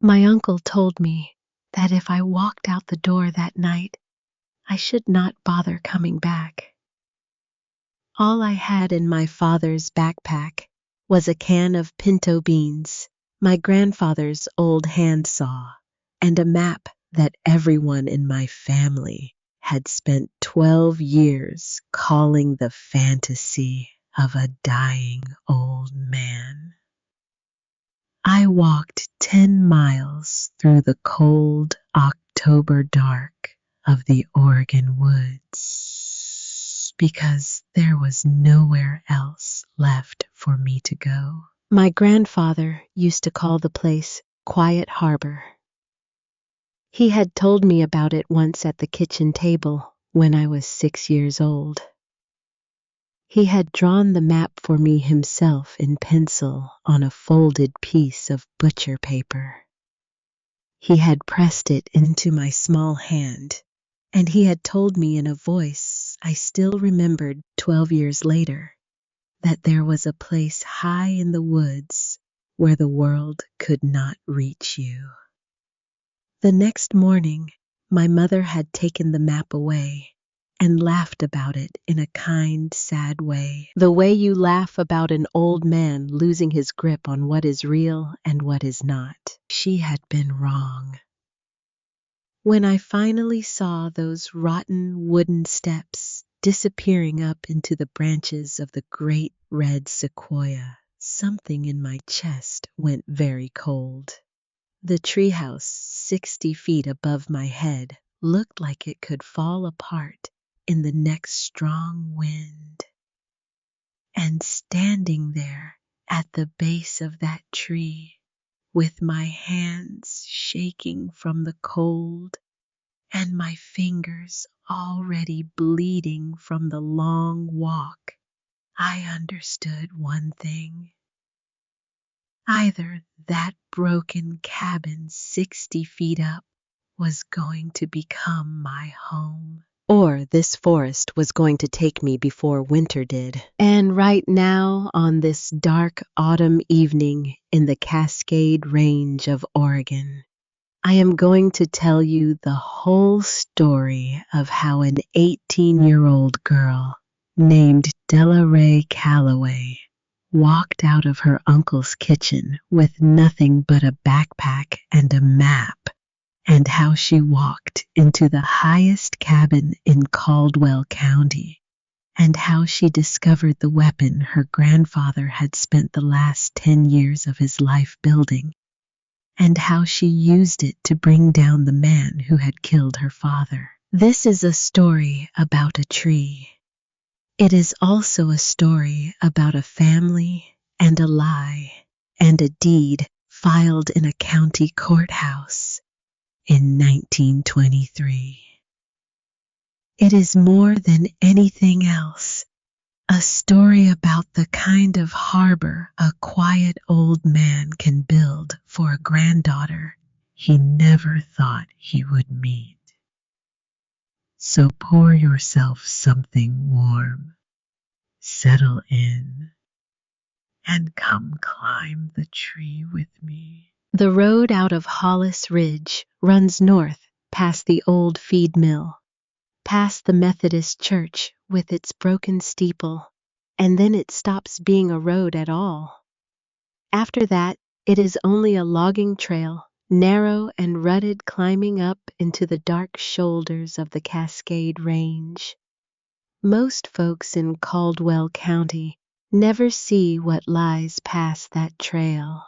My uncle told me that if I walked out the door that night, I should not bother coming back. All I had in my father's backpack was a can of pinto beans, my grandfather's old handsaw, and a map that everyone in my family had spent 12 years calling the fantasy of a dying old man. I walked 10 miles through the cold October dark of the Oregon woods because there was nowhere else left for me to go. My grandfather used to call the place Quiet Harbor. He had told me about it once at the kitchen table when I was 6 years old. He had drawn the map for me himself in pencil on a folded piece of butcher paper. He had pressed it into my small hand, and he had told me in a voice I still remembered 12 years later that there was a place high in the woods where the world could not reach you. The next morning, my mother had taken the map away and laughed about it in a kind, sad way. The way you laugh about an old man losing his grip on what is real and what is not. She had been wrong. When I finally saw those rotten wooden steps disappearing up into the branches of the great red sequoia, something in my chest went very cold. The treehouse 60 feet above my head looked like it could fall apart in the next strong wind. And standing there at the base of that tree, with my hands shaking from the cold and my fingers already bleeding from the long walk, I understood one thing. Either that broken cabin 60 feet up was going to become my home, or this forest was going to take me before winter did. And right now, on this dark autumn evening in the Cascade Range of Oregon, I am going to tell you the whole story of how an 18-year-old girl named Della Ray Calloway walked out of her uncle's kitchen with nothing but a backpack and a map, and how she walked into the highest cabin in Caldwell County, and how she discovered the weapon her grandfather had spent the last 10 years of his life building, and how she used it to bring down the man who had killed her father. This is a story about a tree. It is also a story about a family and a lie and a deed filed in a county courthouse in 1923. It is more than anything else a story about the kind of harbor a quiet old man can build for a granddaughter he never thought he would meet. So pour yourself something warm, settle in, and come climb the tree with me. The road out of Hollis Ridge runs north past the old feed mill, past the Methodist church with its broken steeple, and then it stops being a road at all. After that, it is only a logging trail, narrow and rutted, climbing up into the dark shoulders of the Cascade Range. Most folks in Caldwell County never see what lies past that trail.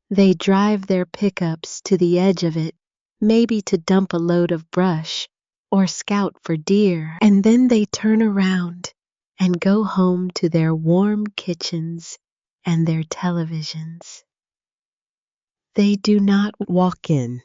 They drive their pickups to the edge of it, maybe to dump a load of brush or scout for deer, and then they turn around and go home to their warm kitchens and their televisions. They do not walk in.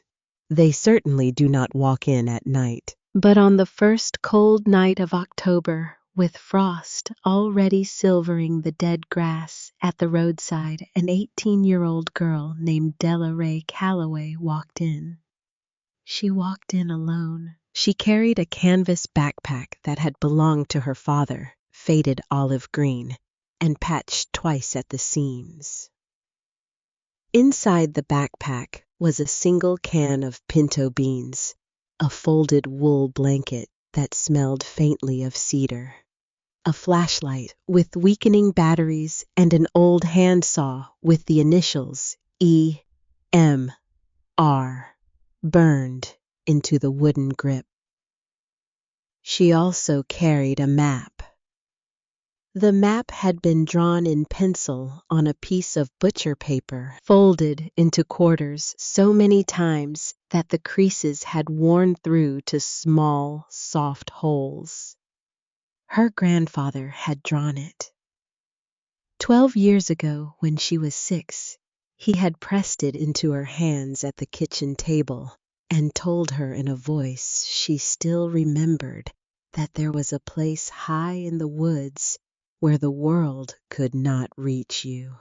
They certainly do not walk in at night. But on the first cold night of October, with frost already silvering the dead grass at the roadside, an 18-year-old girl named Della Ray Calloway walked in. She walked in alone. She carried a canvas backpack that had belonged to her father, faded olive green, and patched twice at the seams. Inside the backpack was a single can of pinto beans, a folded wool blanket that smelled faintly of cedar, a flashlight with weakening batteries, and an old handsaw with the initials E.M.R. burned into the wooden grip. She also carried a map. The map had been drawn in pencil on a piece of butcher paper, folded into quarters so many times that the creases had worn through to small, soft holes. Her grandfather had drawn it. 12 years ago, when she was 6, he had pressed it into her hands at the kitchen table and told her in a voice she still remembered that there was a place high in the woods where the world could not reach you.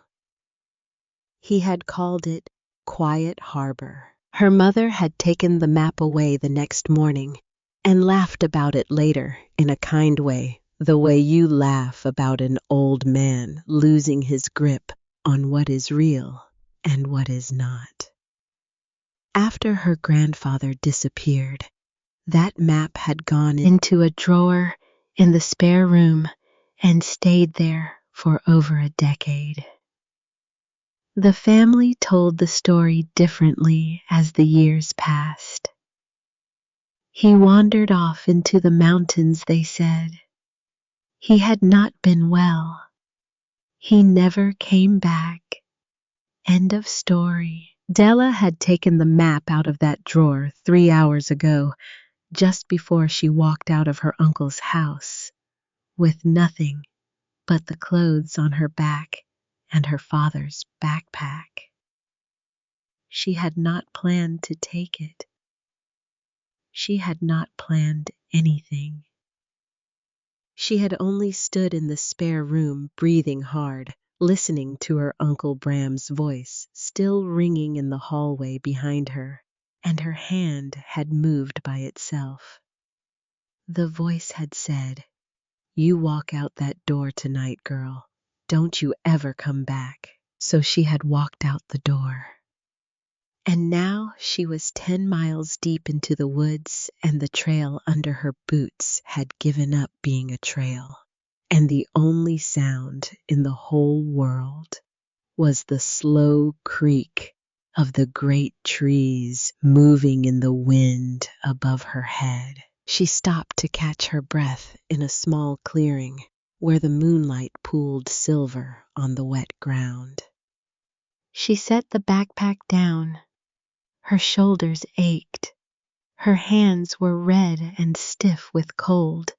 He had called it Quiet Harbor. Her mother had taken the map away the next morning and laughed about it later in a kind way, the way you laugh about an old man losing his grip on what is real and what is not. After her grandfather disappeared, that map had gone into a drawer in the spare room and stayed there for over a decade. The family told the story differently as the years passed. He wandered off into the mountains, they said. He had not been well. He never came back. End of story. Della had taken the map out of that drawer 3 hours ago, just before she walked out of her uncle's house, with nothing but the clothes on her back and her father's backpack. She had not planned to take it. She had not planned anything. She had only stood in the spare room, breathing hard, listening to her Uncle Bram's voice still ringing in the hallway behind her, and her hand had moved by itself. The voice had said, "You walk out that door tonight, girl. Don't you ever come back." So she had walked out the door. And now she was 10 miles deep into the woods, and the trail under her boots had given up being a trail. And the only sound in the whole world was the slow creak of the great trees moving in the wind above her head. She stopped to catch her breath in a small clearing where the moonlight pooled silver on the wet ground. She set the backpack down. Her shoulders ached. Her hands were red and stiff with cold.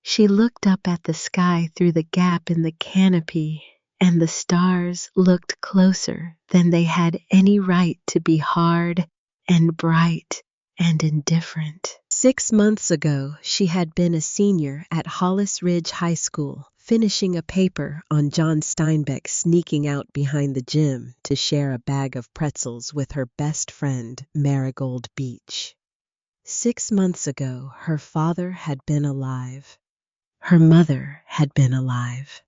She looked up at the sky through the gap in the canopy, and the stars looked closer than they had any right to be hard and bright and indifferent. 6 months ago, she had been a senior at Hollis Ridge High School, finishing a paper on John Steinbeck sneaking out behind the gym to share a bag of pretzels with her best friend, Marigold Beach. 6 months ago, her father had been alive. Her mother had been alive.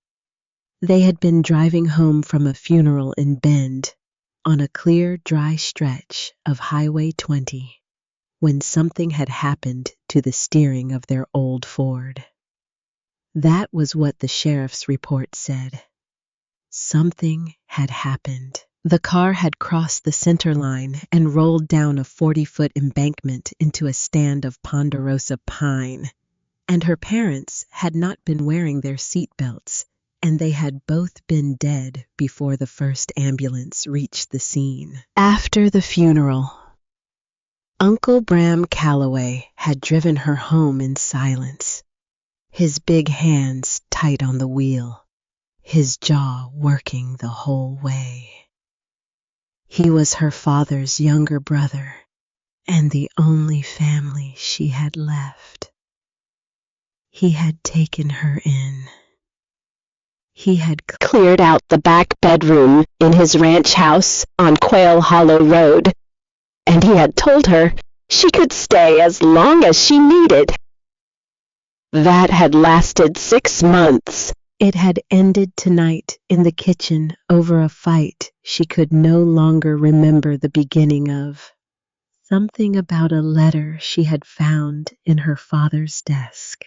They had been driving home from a funeral in Bend on a clear, dry stretch of Highway 20 when something had happened to the steering of their old Ford. That was what the sheriff's report said. Something had happened. The car had crossed the center line and rolled down a 40-foot embankment into a stand of ponderosa pine. And her parents had not been wearing their seat belts, and they had both been dead before the first ambulance reached the scene. After the funeral, Uncle Bram Calloway had driven her home in silence, his big hands tight on the wheel, his jaw working the whole way. He was her father's younger brother and the only family she had left. He had taken her in. He had cleared out the back bedroom in his ranch house on Quail Hollow Road, and he had told her she could stay as long as she needed. That had lasted 6 months, It had ended tonight in the kitchen over a fight she could no longer remember the beginning of. Something about a letter she had found in her father's desk.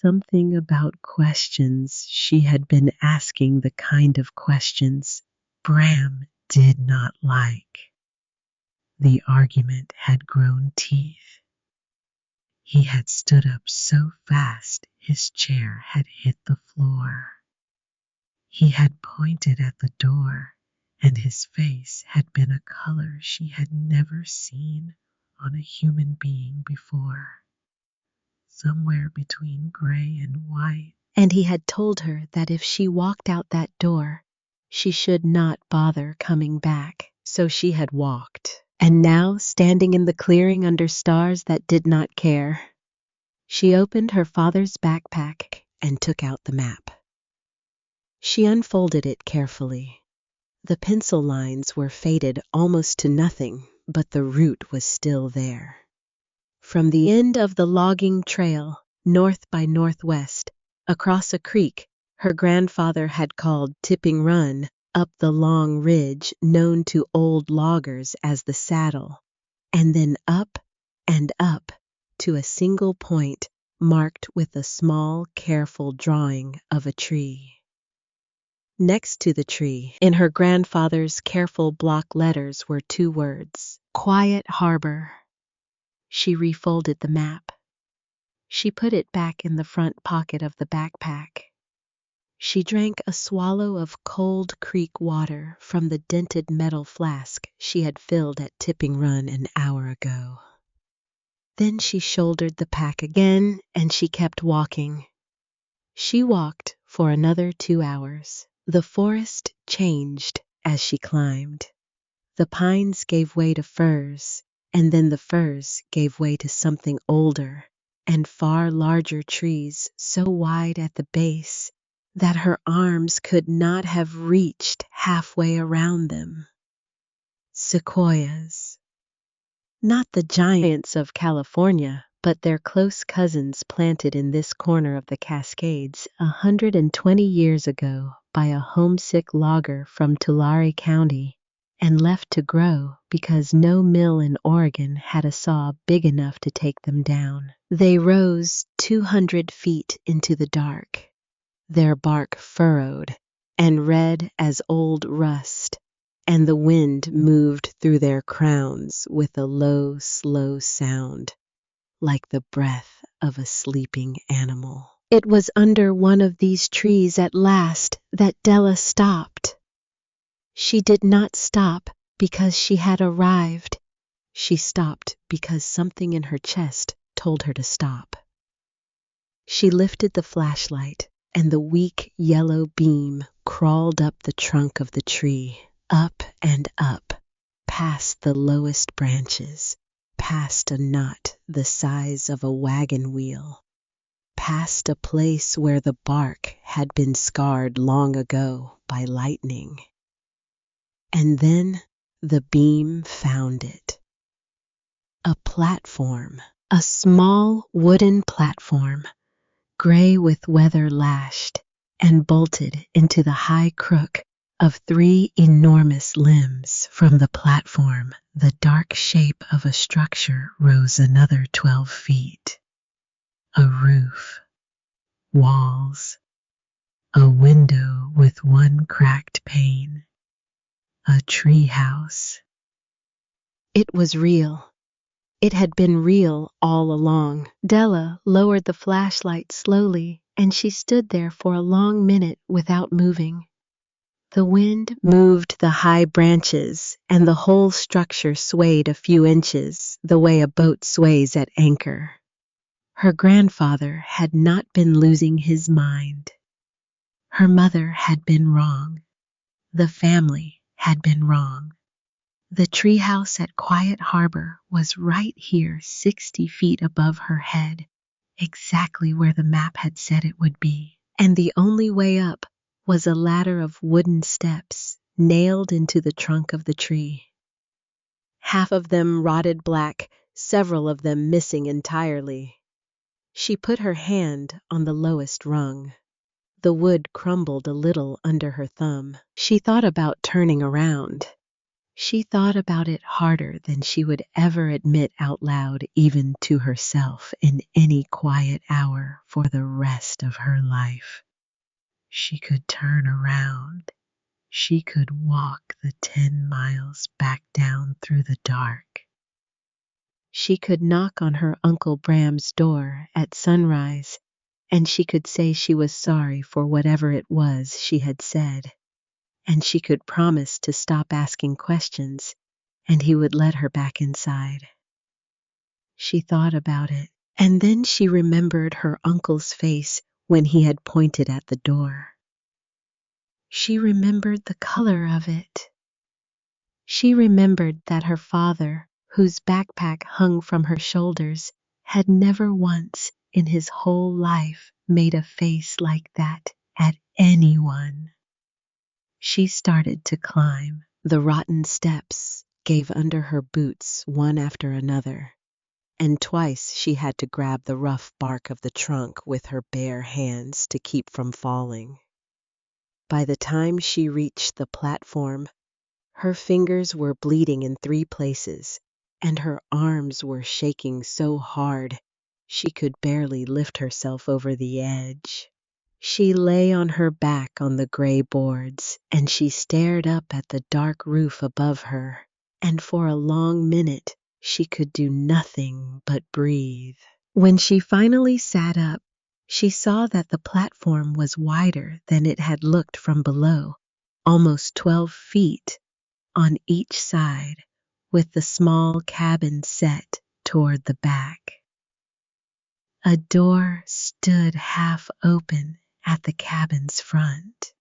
Something about questions she had been asking, the kind of questions Bram did not like. The argument had grown teeth. He had stood up so fast his chair had hit the floor. He had pointed at the door, and his face had been a color she had never seen on a human being before. Somewhere between gray and white. And he had told her that if she walked out that door, she should not bother coming back. So she had walked. And now, standing in the clearing under stars that did not care, she opened her father's backpack and took out the map. She unfolded it carefully. The pencil lines were faded almost to nothing, but the route was still there. From the end of the logging trail, north by northwest, across a creek her grandfather had called Tipping Run, up the long ridge known to old loggers as the Saddle, and then up and up to a single point marked with a small, careful drawing of a tree. Next to the tree, in her grandfather's careful block letters, were 2 words, Quiet Harbor. She refolded the map. She put it back in the front pocket of the backpack. She drank a swallow of cold creek water from the dented metal flask she had filled at Tipping Run an hour ago. Then she shouldered the pack again, and she kept walking. She walked for another 2 hours. The forest changed as she climbed. The pines gave way to firs, and then the firs gave way to something older and far larger trees so wide at the base that her arms could not have reached halfway around them. Sequoias. Not the giants of California, but their close cousins planted in this corner of the Cascades 120 years ago by a homesick logger from Tulare County, and left to grow because no mill in Oregon had a saw big enough to take them down. They rose 200 feet into the dark, their bark furrowed and red as old rust, and the wind moved through their crowns with a low, slow sound, like the breath of a sleeping animal. It was under one of these trees at last that Della stopped. She did not stop because she had arrived. She stopped because something in her chest told her to stop. She lifted the flashlight, and the weak yellow beam crawled up the trunk of the tree, up and up, past the lowest branches, past a knot the size of a wagon wheel, past a place where the bark had been scarred long ago by lightning. And then the beam found it. A platform, a small wooden platform, gray with weather lashed, and bolted into the high crook of 3 enormous limbs. From the platform, the dark shape of a structure rose another 12 feet. A roof, walls, a window with 1 cracked pane, a tree house. It was real. It had been real all along. Della lowered the flashlight slowly, and she stood there for a long minute without moving. The wind moved the high branches, and the whole structure swayed a few inches, the way a boat sways at anchor. Her grandfather had not been losing his mind. Her mother had been wrong. The family had been wrong. The treehouse at Quiet Harbor was right here, 60 feet above her head, exactly where the map had said it would be. And the only way up was a ladder of wooden steps nailed into the trunk of the tree. Half of them rotted black, several of them missing entirely. She put her hand on the lowest rung. The wood crumbled a little under her thumb. She thought about turning around. She thought about it harder than she would ever admit out loud, even to herself, in any quiet hour for the rest of her life. She could turn around. She could walk the 10 miles back down through the dark. She could knock on her Uncle Bram's door at sunrise, and she could say she was sorry for whatever it was she had said. And she could promise to stop asking questions, and he would let her back inside. She thought about it, and then she remembered her uncle's face when he had pointed at the door. She remembered the color of it. She remembered that her father, whose backpack hung from her shoulders, had never once in his whole life made a face like that at anyone. She started to climb. The rotten steps gave under her boots one after another, and twice she had to grab the rough bark of the trunk with her bare hands to keep from falling. By the time she reached the platform, her fingers were bleeding in 3 places, and her arms were shaking so hard she could barely lift herself over the edge. She lay on her back on the gray boards, and she stared up at the dark roof above her, and for a long minute she could do nothing but breathe. When she finally sat up, she saw that the platform was wider than it had looked from below, almost 12 feet on each side, with the small cabin set toward the back. A door stood half open at the cabin's front.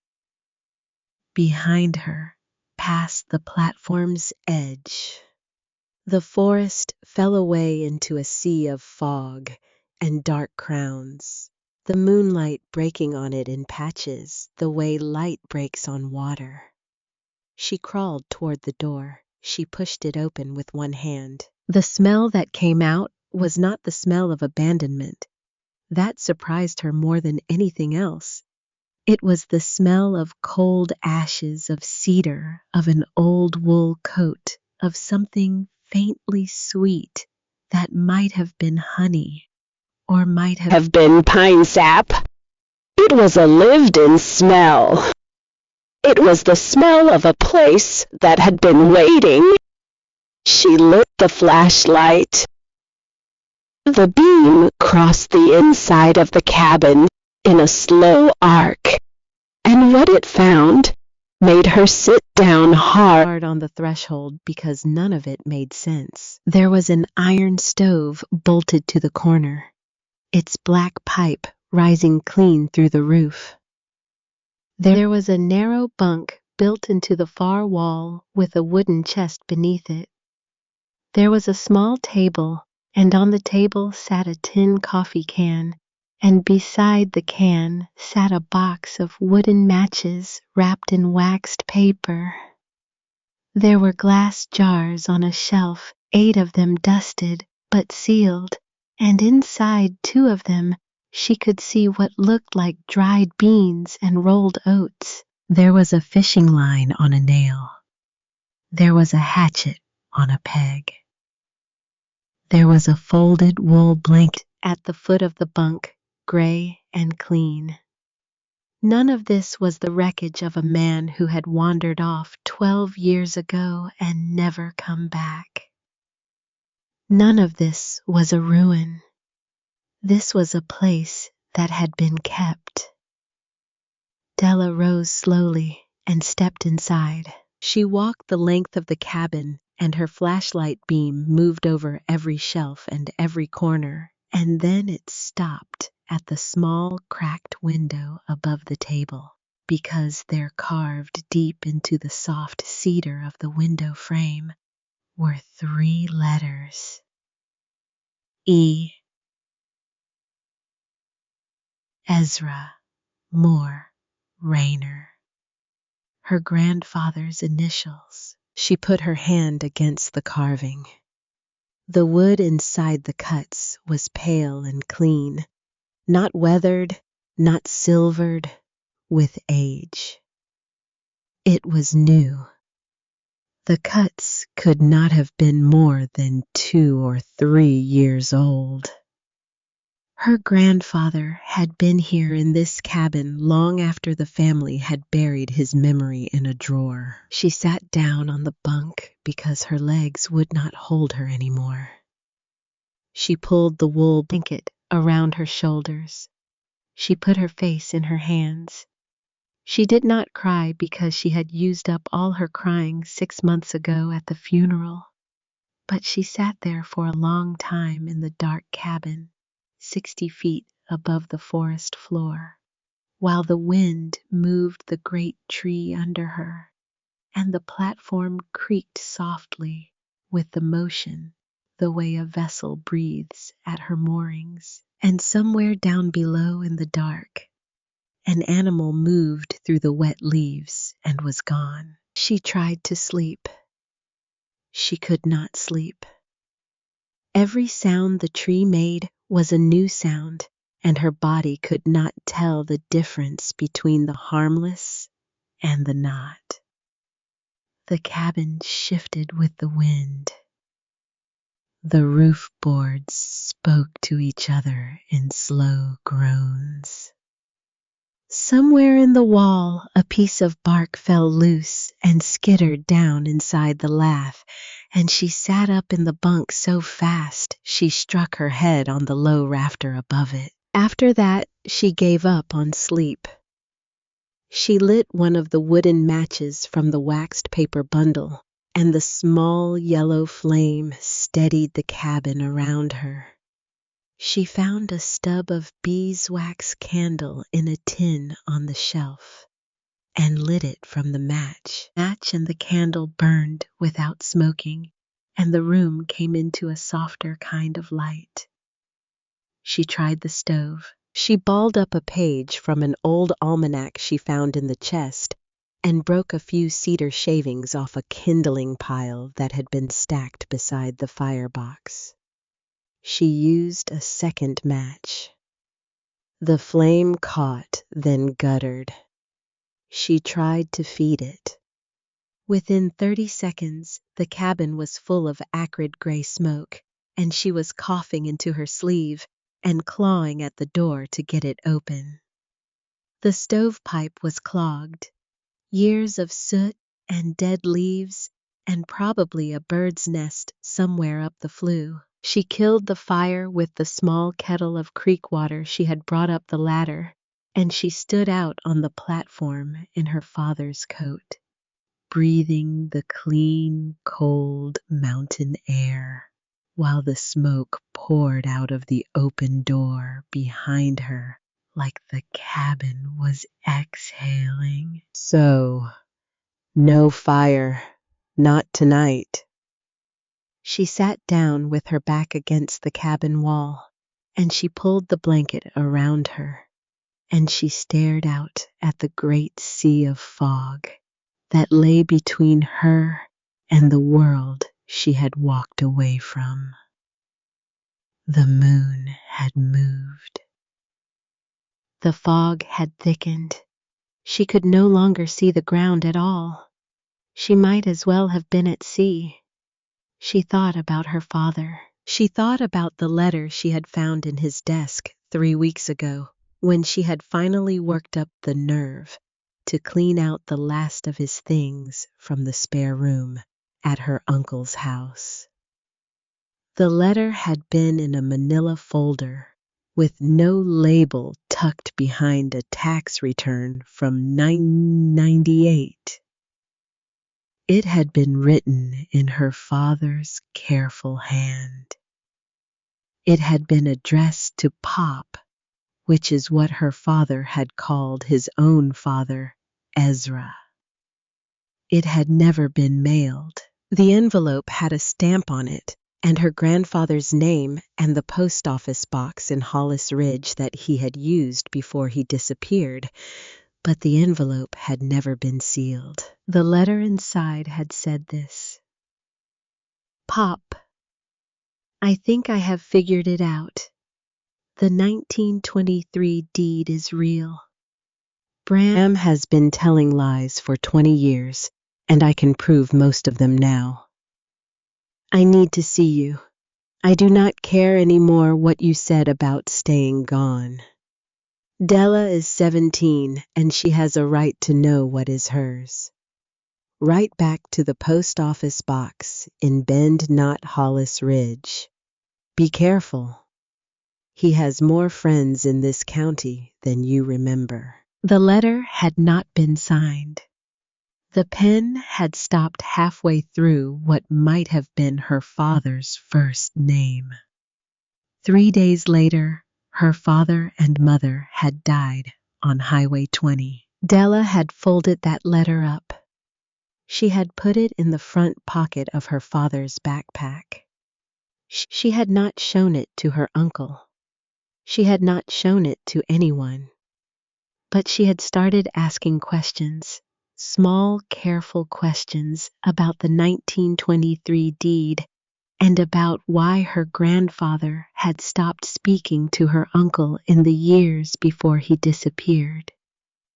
Behind her, past the platform's edge, the forest fell away into a sea of fog and dark crowns, the moonlight breaking on it in patches the way light breaks on water. She crawled toward the door. She pushed it open with one hand. The smell that came out was not the smell of abandonment. That surprised her more than anything else. It was the smell of cold ashes, of cedar, of an old wool coat, of something faintly sweet that might have been honey or might have been pine sap. It was a lived-in smell. It was the smell of a place that had been waiting. She lit the flashlight. The beam crossed the inside of the cabin in a slow arc, and what it found made her sit down hard on the threshold because none of it made sense. There was an iron stove bolted to the corner, its black pipe rising clean through the roof. There was a narrow bunk built into the far wall with a wooden chest beneath it. There was a small table, and on the table sat a tin coffee can, and beside the can sat a box of wooden matches wrapped in waxed paper. There were glass jars on a shelf, 8 of them dusted but sealed, and inside 2 of them she could see what looked like dried beans and rolled oats. There was a fishing line on a nail. There was a hatchet on a peg. There was a folded wool blanket at the foot of the bunk, gray and clean. None of this was the wreckage of a man who had wandered off 12 years ago and never come back. None of this was a ruin. This was a place that had been kept. Della rose slowly and stepped inside. She walked the length of the cabin, and her flashlight beam moved over every shelf and every corner, and then it stopped at the small cracked window above the table, because there, carved deep into the soft cedar of the window frame, were 3 letters. E. Ezra Moore Rayner. Her grandfather's initials. She put her hand against the carving. The wood inside the cuts was pale and clean, not weathered, not silvered, with age. It was new. The cuts could not have been more than 2 or 3 years old. Her grandfather had been here in this cabin long after the family had buried his memory in a drawer. She sat down on the bunk because her legs would not hold her anymore. She pulled the wool blanket around her shoulders. She put her face in her hands. She did not cry because she had used up all her crying 6 months ago at the funeral. But she sat there for a long time in the dark cabin, 60 feet above the forest floor, while the wind moved the great tree under her, and the platform creaked softly with the motion, the way a vessel breathes at her moorings. And somewhere down below in the dark, an animal moved through the wet leaves and was gone. She tried to sleep. She could not sleep. Every sound the tree made was a new sound, and her body could not tell the difference between the harmless and the not. The cabin shifted with the wind. The roof boards spoke to each other in slow groans. Somewhere in the wall, a piece of bark fell loose and skittered down inside the lath, and she sat up in the bunk so fast she struck her head on the low rafter above it. After that, she gave up on sleep. She lit one of the wooden matches from the waxed paper bundle, and the small yellow flame steadied the cabin around her. She found a stub of beeswax candle in a tin on the shelf and lit it from the match. Match and the candle burned without smoking, and the room came into a softer kind of light. She tried the stove. She balled up a page from an old almanac she found in the chest and broke a few cedar shavings off a kindling pile that had been stacked beside the firebox. She used a second match. The flame caught, then guttered. She tried to feed it. Within 30 seconds, the cabin was full of acrid gray smoke, and she was coughing into her sleeve and clawing at the door to get it open. The stovepipe was clogged. Years of soot and dead leaves, and probably a bird's nest somewhere up the flue. She killed the fire with the small kettle of creek water she had brought up the ladder, and she stood out on the platform in her father's coat, breathing the clean, cold mountain air, while the smoke poured out of the open door behind her like the cabin was exhaling. So, no fire, not tonight. She sat down with her back against the cabin wall, and she pulled the blanket around her, and she stared out at the great sea of fog that lay between her and the world she had walked away from. The moon had moved. The fog had thickened. She could no longer see the ground at all. She might as well have been at sea. She thought about her father. She thought about the letter she had found in his desk 3 weeks ago, when she had finally worked up the nerve to clean out the last of his things from the spare room at her uncle's house. The letter had been in a manila folder with no label tucked behind a tax return from 1998. It had been written in her father's careful hand. It had been addressed to Pop, which is what her father had called his own father, Ezra. It had never been mailed. The envelope had a stamp on it, and her grandfather's name and the post office box in Hollis Ridge that he had used before he disappeared, but the envelope had never been sealed. The letter inside had said this: Pop, I think I have figured it out. The 1923 deed is real. Bram has been telling lies for 20 years, and I can prove most of them now. I need to see you. I do not care anymore what you said about staying gone. Della is 17, and she has a right to know what is hers. Write back to the post office box in Bend Knot Hollis Ridge. Be careful. He has more friends in this county than you remember. The letter had not been signed. The pen had stopped halfway through what might have been her father's first name. 3 days later, her father and mother had died on Highway 20. Della had folded that letter up. She had put it in the front pocket of her father's backpack. She had not shown it to her uncle. She had not shown it to anyone. But she had started asking questions, small, careful questions about the 1923 deed and about why her grandfather had stopped speaking to her uncle in the years before he disappeared.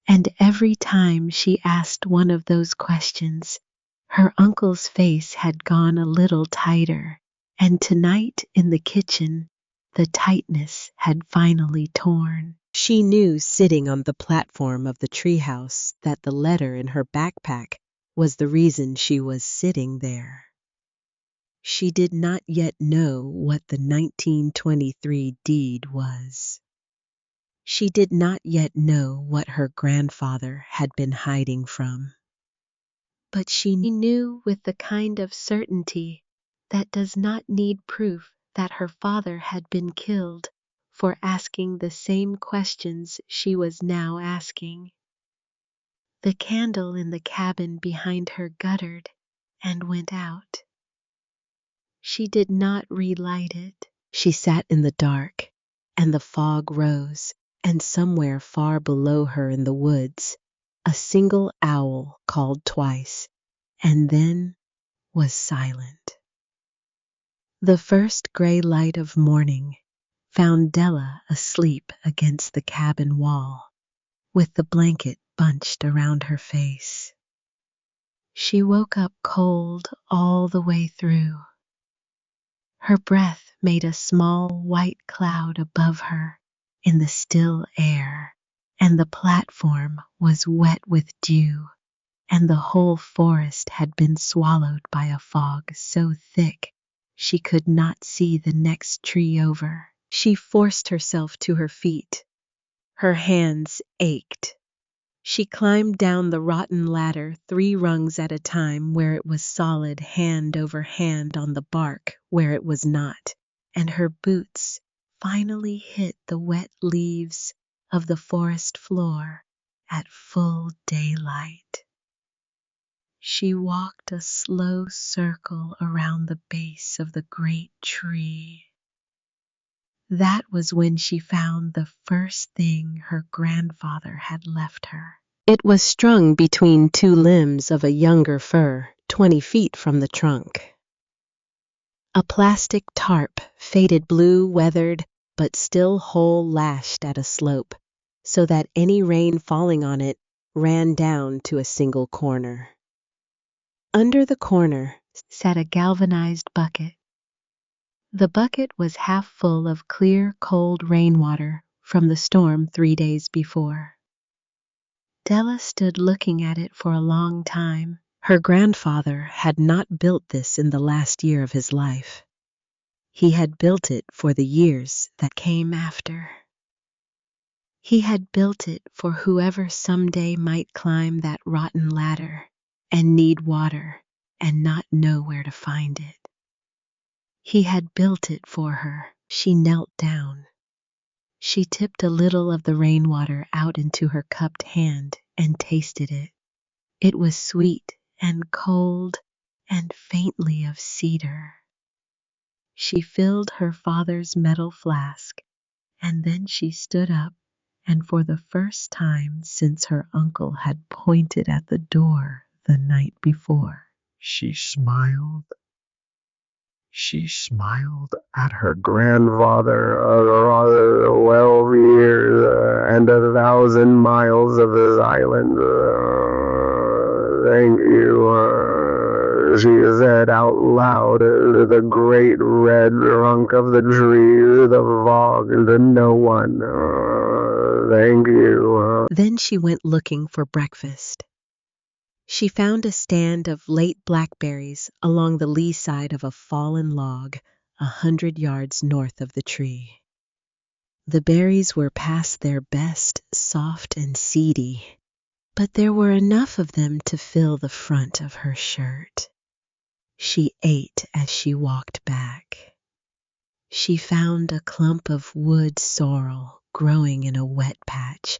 And every time she asked one of those questions, her uncle's face had gone a little tighter, and tonight in the kitchen, the tightness had finally torn. She knew sitting on the platform of the treehouse that the letter in her backpack was the reason she was sitting there. She did not yet know what the 1923 deed was. She did not yet know what her grandfather had been hiding from. But she knew with the kind of certainty that does not need proof that her father had been killed for asking the same questions she was now asking. The candle in the cabin behind her guttered and went out. She did not relight it. She sat in the dark, and the fog rose, and somewhere far below her in the woods, a single owl called twice, and then was silent. The first gray light of morning found Della asleep against the cabin wall, with the blanket bunched around her face. She woke up cold all the way through. Her breath made a small white cloud above her in the still air, and the platform was wet with dew, and the whole forest had been swallowed by a fog so thick she could not see the next tree over. She forced herself to her feet. Her hands ached. She climbed down the rotten ladder 3 rungs at a time where it was solid hand over hand on the bark where it was not, and her boots finally hit the wet leaves of the forest floor at full daylight. She walked a slow circle around the base of the great tree. That was when she found the first thing her grandfather had left her. It was strung between 2 limbs of a younger fir, 20 feet from the trunk. A plastic tarp, faded blue, weathered, but still whole, lashed at a slope, so that any rain falling on it ran down to a single corner. Under the corner sat a galvanized bucket. The bucket was half full of clear, cold rainwater from the storm 3 days before. Della stood looking at it for a long time. Her grandfather had not built this in the last year of his life. He had built it for the years that came after. He had built it for whoever someday might climb that rotten ladder and need water and not know where to find it. He had built it for her. She knelt down. She tipped a little of the rainwater out into her cupped hand and tasted it. It was sweet and cold and faintly of cedar. She filled her father's metal flask, and then she stood up, and for the first time since her uncle had pointed at the door the night before, She smiled. She smiled at her grandfather of 12 years and 1,000 miles of silence. Thank you, she said out loud. The great red trunk of the tree, the fog, the no one. Thank you. Then she went looking for breakfast. She found a stand of late blackberries along the lee side of a fallen log 100 yards north of the tree. The berries were past their best, soft and seedy, but there were enough of them to fill the front of her shirt. She ate as she walked back. She found a clump of wood sorrel growing in a wet patch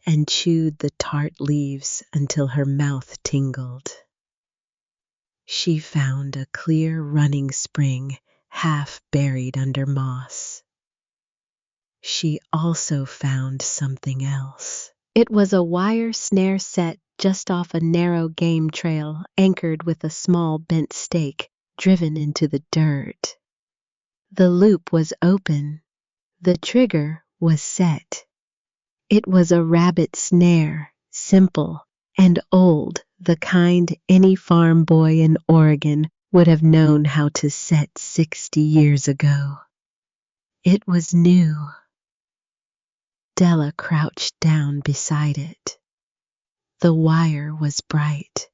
and chewed the tart leaves until her mouth tingled. She found a clear running spring half buried under moss. She also found something else. It was a wire snare set just off a narrow game trail, anchored with a small bent stake driven into the dirt. The loop was open. The trigger was set. It was a rabbit snare, simple and old, the kind any farm boy in Oregon would have known how to set 60 years ago. It was new. Della crouched down beside it. The wire was bright.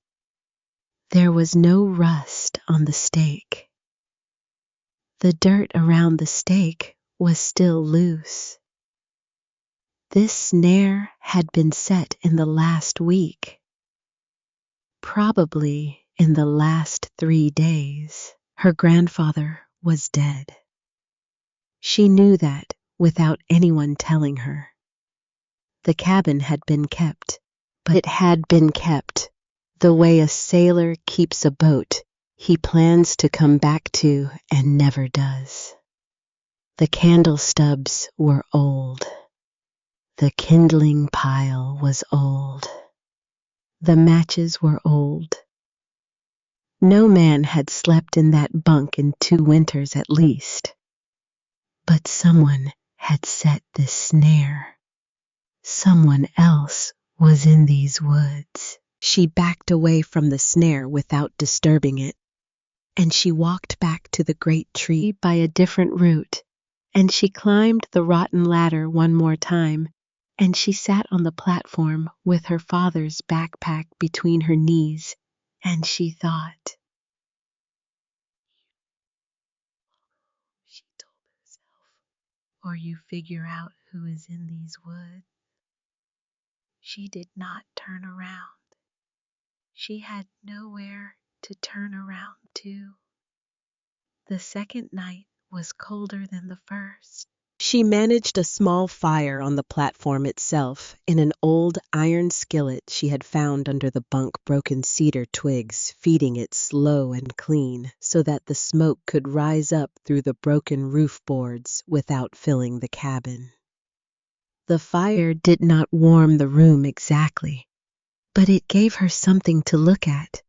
There was no rust on the stake. The dirt around the stake was still loose. This snare had been set in the last week, probably in the last 3 days. Her grandfather was dead. She knew that without anyone telling her. The cabin had been kept, but it had been kept the way a sailor keeps a boat he plans to come back to and never does. The candle stubs were old. The kindling pile was old. The matches were old. No man had slept in that bunk in 2 winters at least. But someone had set this snare. Someone else was in these woods. She backed away from the snare without disturbing it, and she walked back to the great tree by a different route, and she climbed the rotten ladder one more time, and she sat on the platform with her father's backpack between her knees, and she thought. She told herself, or you figure out who is in these woods. She did not turn around. She had nowhere to turn around to. The second night was colder than the first. She managed a small fire on the platform itself in an old iron skillet she had found under the bunk broken cedar twigs, feeding it slow and clean so that the smoke could rise up through the broken roof boards without filling the cabin. The fire did not warm the room exactly, but it gave her something to look at,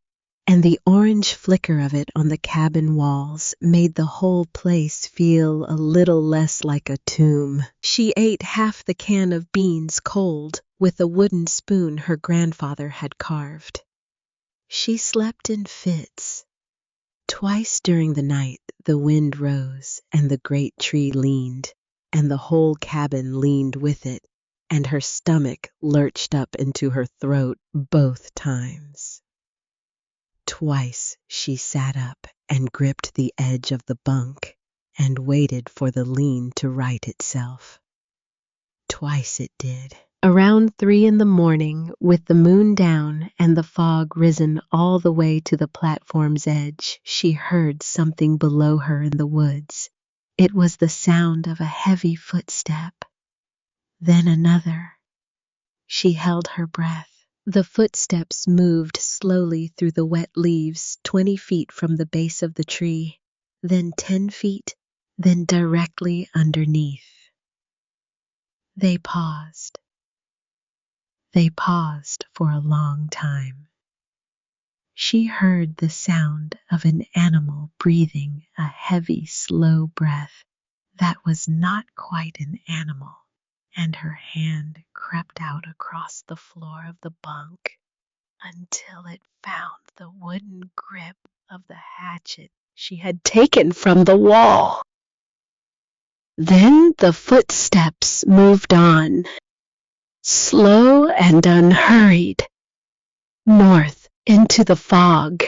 and the orange flicker of it on the cabin walls made the whole place feel a little less like a tomb. She ate half the can of beans cold with a wooden spoon her grandfather had carved. She slept in fits. Twice during the night the wind rose and the great tree leaned, and the whole cabin leaned with it, and her stomach lurched up into her throat both times. Twice she sat up and gripped the edge of the bunk and waited for the lean to right itself. Twice it did. Around 3 in the morning, with the moon down and the fog risen all the way to the platform's edge, she heard something below her in the woods. It was the sound of a heavy footstep. Then another. She held her breath. The footsteps moved slowly through the wet leaves 20 feet from the base of the tree, then 10 feet, then directly underneath. They paused. They paused for a long time. She heard the sound of an animal breathing a heavy, slow breath that was not quite an animal. and her hand crept out across the floor of the bunk until it found the wooden grip of the hatchet she had taken from the wall. Then the footsteps moved on, slow and unhurried, north into the fog.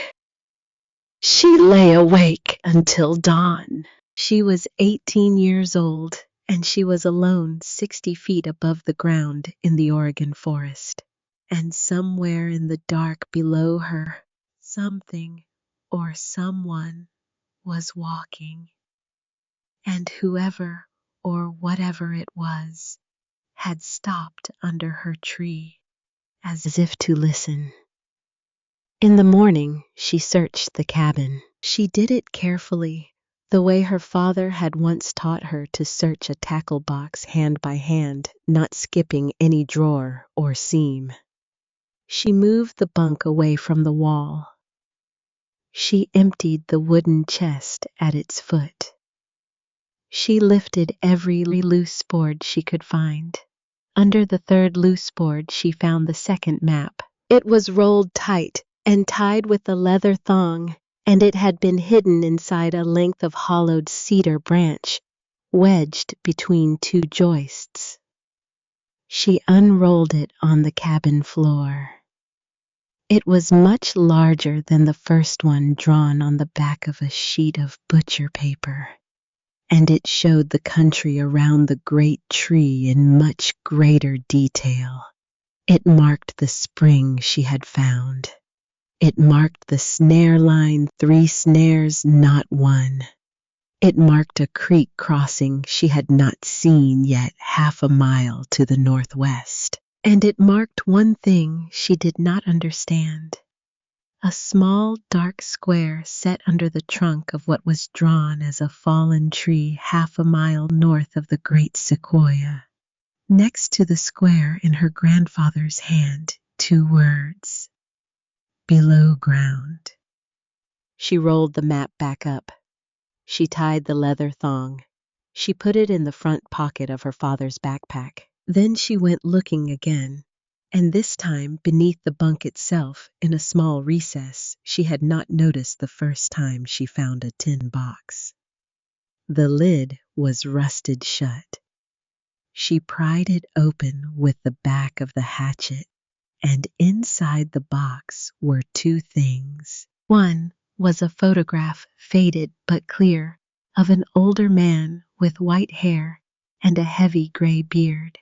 She lay awake until dawn. She was 18 years old, and she was alone 60 feet above the ground in the Oregon forest. And somewhere in the dark below her, something or someone was walking. And whoever or whatever it was had stopped under her tree as if to listen. In the morning, she searched the cabin. She did it carefully, the way her father had once taught her to search a tackle box hand by hand, not skipping any drawer or seam. She moved the bunk away from the wall. She emptied the wooden chest at its foot. She lifted every loose board she could find. Under the third loose board, she found the second map. It was rolled tight and tied with a leather thong, and it had been hidden inside a length of hollowed cedar branch, wedged between two joists. She unrolled it on the cabin floor. It was much larger than the first one drawn on the back of a sheet of butcher paper, and it showed the country around the great tree in much greater detail. It marked the spring she had found. It marked the snare line, 3 snares, not one. It marked a creek crossing she had not seen yet half a mile to the northwest. And it marked one thing she did not understand. A small, dark square set under the trunk of what was drawn as a fallen tree half a mile north of the great sequoia. Next to the square in her grandfather's hand, 2 words. Below ground. She rolled the map back up. She tied the leather thong. She put it in the front pocket of her father's backpack. Then she went looking again, and this time beneath the bunk itself, in a small recess she had not noticed the first time she found a tin box. The lid was rusted shut. She pried it open with the back of the hatchet, and inside the box were 2 things. One was a photograph, faded but clear, of an older man with white hair and a heavy gray beard.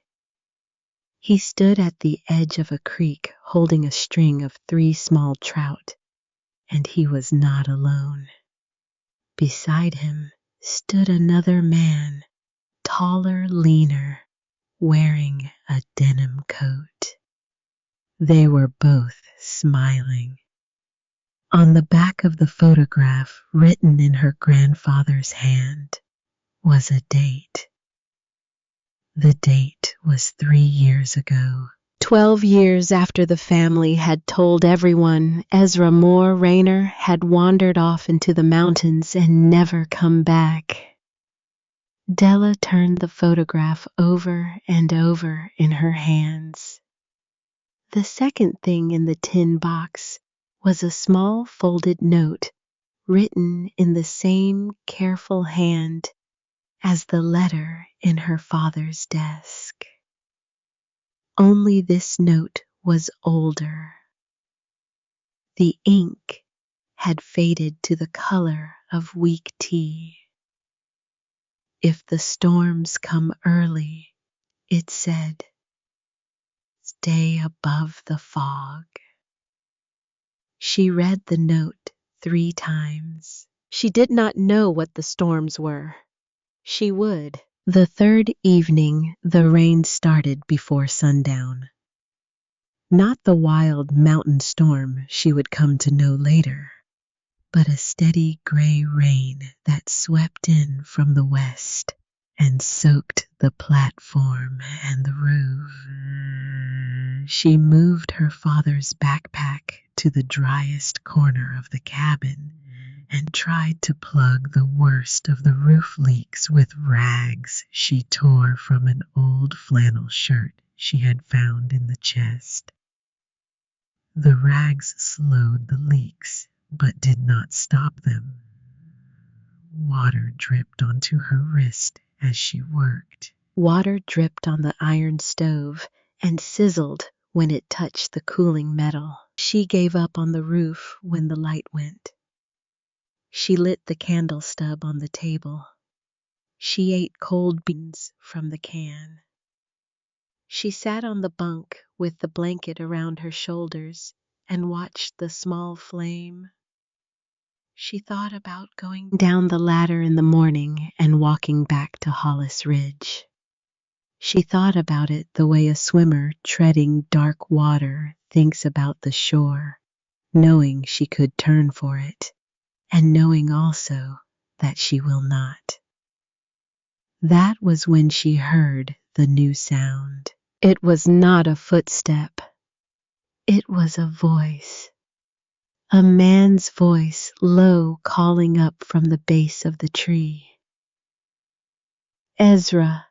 He stood at the edge of a creek holding a string of 3 small trout, and he was not alone. Beside him stood another man, taller, leaner, wearing a denim coat. They were both smiling. On the back of the photograph, written in her grandfather's hand, was a date. The date was 3 years ago. 12 years after the family had told everyone Ezra Moore Rayner had wandered off into the mountains and never come back. Della turned the photograph over and over in her hands. The second thing in the tin box was a small folded note written in the same careful hand as the letter in her father's desk. Only this note was older. The ink had faded to the color of weak tea. If the storms come early, it said, stay above the fog. She read the note 3 times. She did not know what the storms were. She would. The third evening, the rain started before sundown. Not the wild mountain storm she would come to know later, but a steady gray rain that swept in from the west and soaked the platform and the roof. She moved her father's backpack to the driest corner of the cabin and tried to plug the worst of the roof leaks with rags she tore from an old flannel shirt she had found in the chest. The rags slowed the leaks, but did not stop them. Water dripped onto her wrist as she worked. Water dripped on the iron stove and sizzled when it touched the cooling metal. She gave up on the roof when the light went. She lit the candle stub on the table. She ate cold beans from the can. She sat on the bunk with the blanket around her shoulders and watched the small flame. She thought about going down the ladder in the morning and walking back to Hollis Ridge. She thought about it the way a swimmer treading dark water thinks about the shore, knowing she could turn for it, and knowing also that she will not. That was when she heard the new sound. It was not a footstep. It was a voice. A man's voice, low, calling up from the base of the tree. Ezra,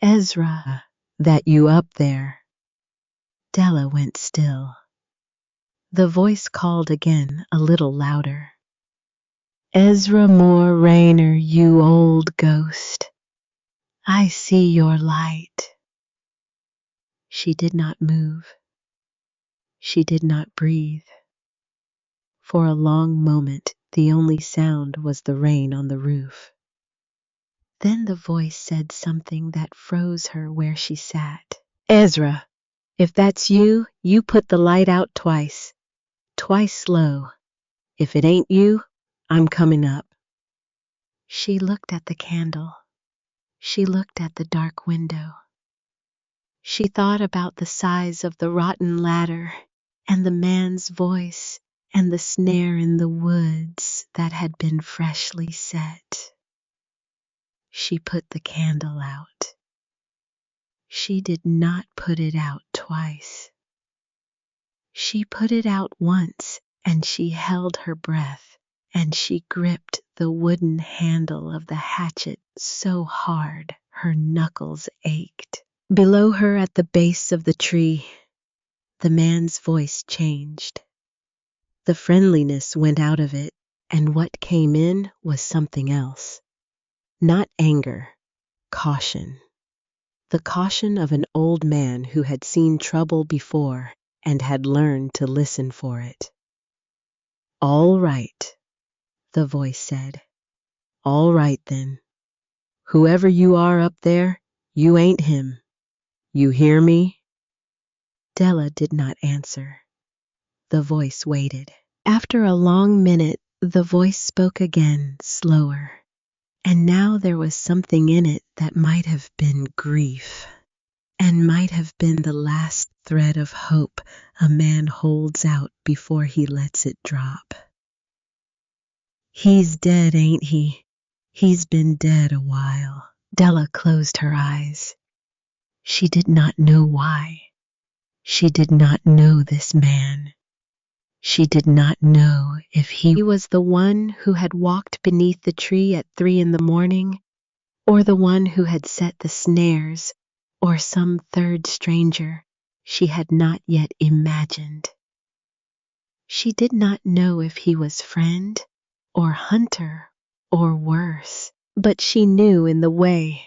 Ezra, that you up there? Della went still. The voice called again, a little louder. Ezra Moore Rayner, you old ghost. I see your light. She did not move. She did not breathe. For a long moment, the only sound was the rain on the roof. Then the voice said something that froze her where she sat. Ezra, if that's you, you put the light out twice. Twice slow. If it ain't you, I'm coming up. She looked at the candle. She looked at the dark window. She thought about the size of the rotten ladder and the man's voice and the snare in the woods that had been freshly set. She put the candle out. She did not put it out twice. She put it out once, and she held her breath, and she gripped the wooden handle of the hatchet so hard her knuckles ached. Below her at the base of the tree, the man's voice changed. The friendliness went out of it, and what came in was something else. Not anger, caution. The caution of an old man who had seen trouble before and had learned to listen for it. All right, the voice said. All right then. Whoever you are up there, you ain't him. You hear me? Della did not answer. The voice waited. After a long minute, the voice spoke again, slower. And now there was something in it that might have been grief, and might have been the last thread of hope a man holds out before he lets it drop. He's dead, ain't he? He's been dead a while. Della closed her eyes. She did not know why. She did not know this man. She did not know if he was the one who had walked beneath the tree at 3 a.m, or the one who had set the snares, or some third stranger she had not yet imagined. She did not know if he was friend, or hunter, or worse, but she knew in the way.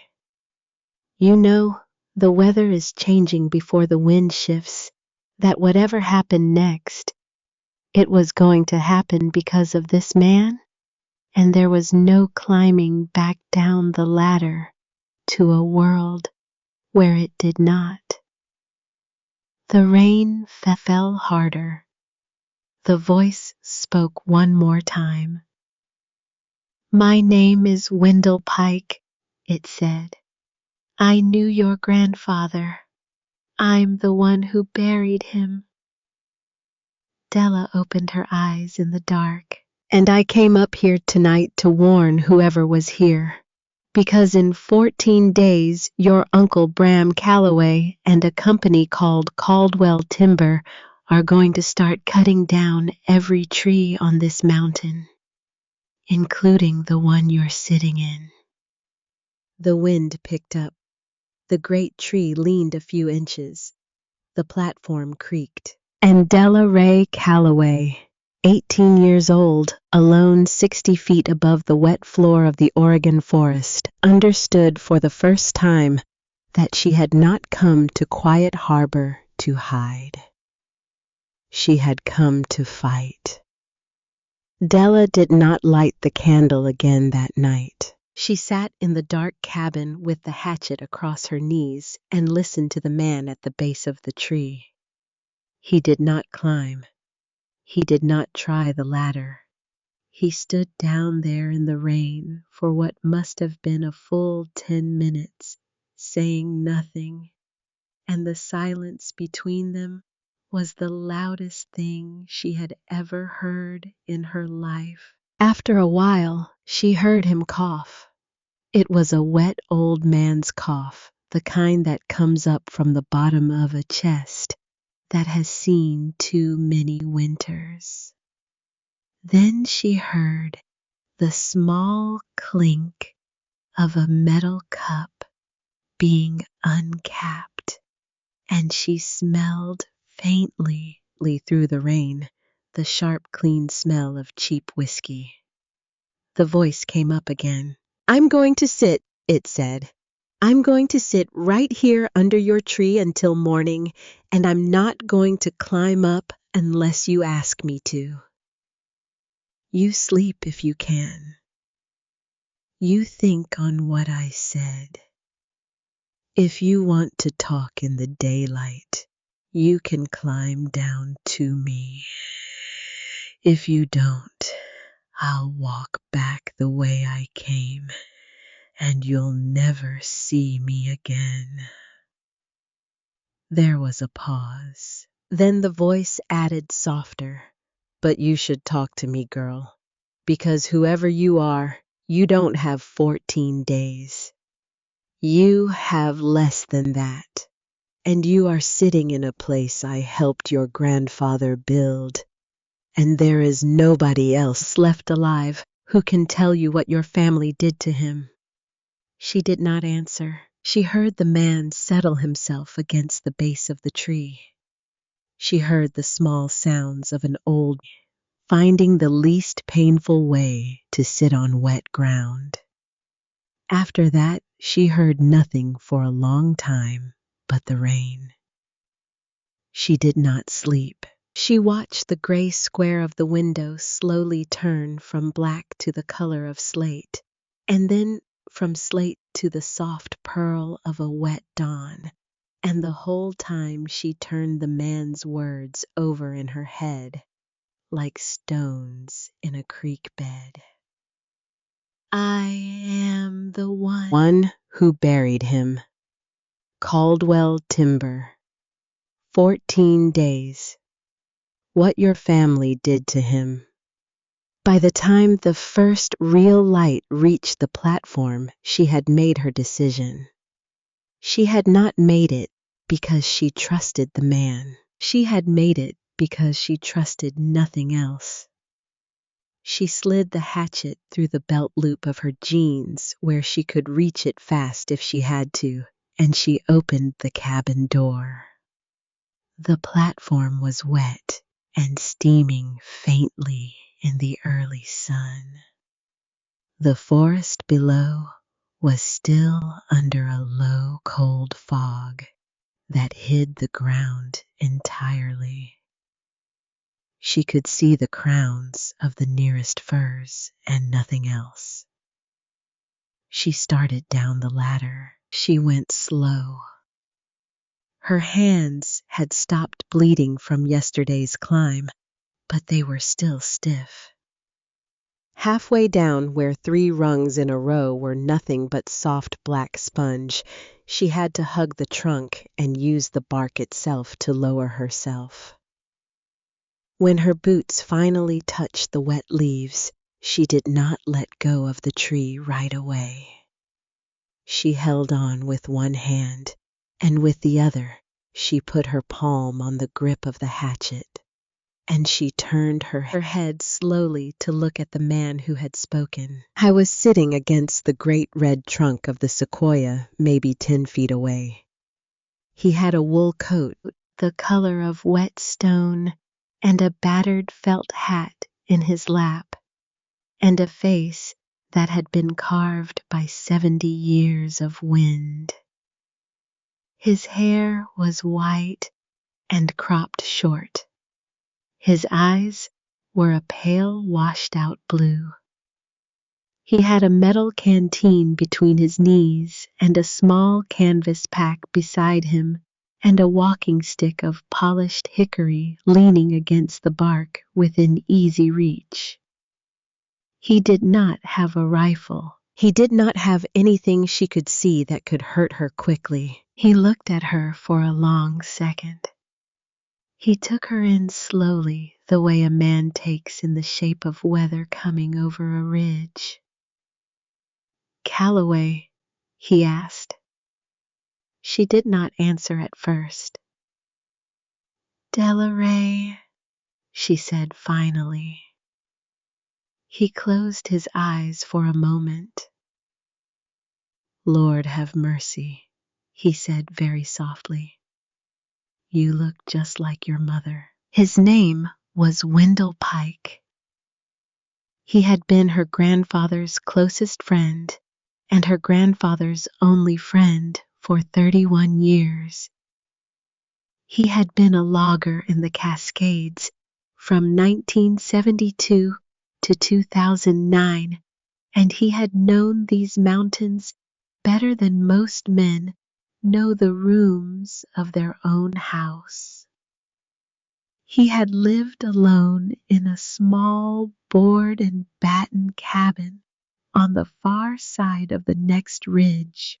You know, the weather is changing before the wind shifts, that whatever happened next, it was going to happen because of this man, and there was no climbing back down the ladder to a world where it did not. The rain fell harder. The voice spoke one more time. My name is Wendell Pike, it said. I knew your grandfather. I'm the one who buried him. Della opened her eyes in the dark. And I came up here tonight to warn whoever was here. Because in 14 days, your Uncle Bram Calloway and a company called Caldwell Timber are going to start cutting down every tree on this mountain. including the one you're sitting in. The wind picked up. The great tree leaned a few inches. The platform creaked. And Della Ray Calloway, 18 years old, alone 60 feet above the wet floor of the Oregon forest, understood for the first time that she had not come to Quiet Harbor to hide. She had come to fight. Della did not light the candle again that night. She sat in the dark cabin with the hatchet across her knees and listened to the man at the base of the tree. He did not climb. He did not try the ladder. He stood down there in the rain for what must have been a full 10 minutes, saying nothing, and the silence between them was the loudest thing she had ever heard in her life. After a while, she heard him cough. It was a wet old man's cough, the kind that comes up from the bottom of a chest that has seen too many winters. Then she heard the small clink of a metal cup being uncapped, and she smelled faintly through the rain the sharp, clean smell of cheap whiskey. The voice came up again. "I'm going to sit," it said. "I'm going to sit right here under your tree until morning, and I'm not going to climb up unless you ask me to. You sleep if you can. You think on what I said. If you want to talk in the daylight, you can climb down to me. If you don't, I'll walk back the way I came, and you'll never see me again." There was a pause. Then the voice added softer, "But you should talk to me, girl, because whoever you are, you don't have 14 days. You have less than that, and you are sitting in a place I helped your grandfather build, and there is nobody else left alive who can tell you what your family did to him." She did not answer. She heard the man settle himself against the base of the tree. She heard the small sounds of an old finding the least painful way to sit on wet ground. After that, she heard nothing for a long time but the rain. She did not sleep. She watched the gray square of the window slowly turn from black to the color of slate, and then from slate to the soft pearl of a wet dawn. And the whole time she turned the man's words over in her head like stones in a creek bed. "I am the one who buried him. Caldwell Timber. 14 days. What your family did to him." By the time the first real light reached the platform, she had made her decision. She had not made it because she trusted the man. She had made it because she trusted nothing else. She slid the hatchet through the belt loop of her jeans where she could reach it fast if she had to, and she opened the cabin door. The platform was wet and steaming faintly in the early sun. The forest below was still under a low, cold fog that hid the ground entirely. She could see the crowns of the nearest firs and nothing else. She started down the ladder. She went slow. Her hands had stopped bleeding from yesterday's climb, but they were still stiff. Halfway down, where 3 rungs in a row were nothing but soft black sponge, she had to hug the trunk and use the bark itself to lower herself. When her boots finally touched the wet leaves, she did not let go of the tree right away. She held on with one hand, and with the other she put her palm on the grip of the hatchet. and she turned her head slowly to look at the man who had spoken. I was sitting against the great red trunk of the sequoia, maybe 10 feet away. He had a wool coat, the color of wet stone, and a battered felt hat in his lap, and a face that had been carved by 70 years of wind. His hair was white and cropped short. His eyes were a pale, washed-out blue. He had a metal canteen between his knees and a small canvas pack beside him, and a walking stick of polished hickory leaning against the bark within easy reach. He did not have a rifle. He did not have anything she could see that could hurt her quickly. He looked at her for a long second. He took her in slowly, the way a man takes in the shape of weather coming over a ridge. "Calloway?" he asked. She did not answer at first. "Delaray," she said finally. He closed his eyes for a moment. "Lord have mercy," he said very softly. "You look just like your mother." His name was Wendell Pike. He had been her grandfather's closest friend and her grandfather's only friend for 31 years. He had been a logger in the Cascades from 1972 to 2009, and he had known these mountains better than most men know the rooms of their own house. He had lived alone in a small board and batten cabin on the far side of the next ridge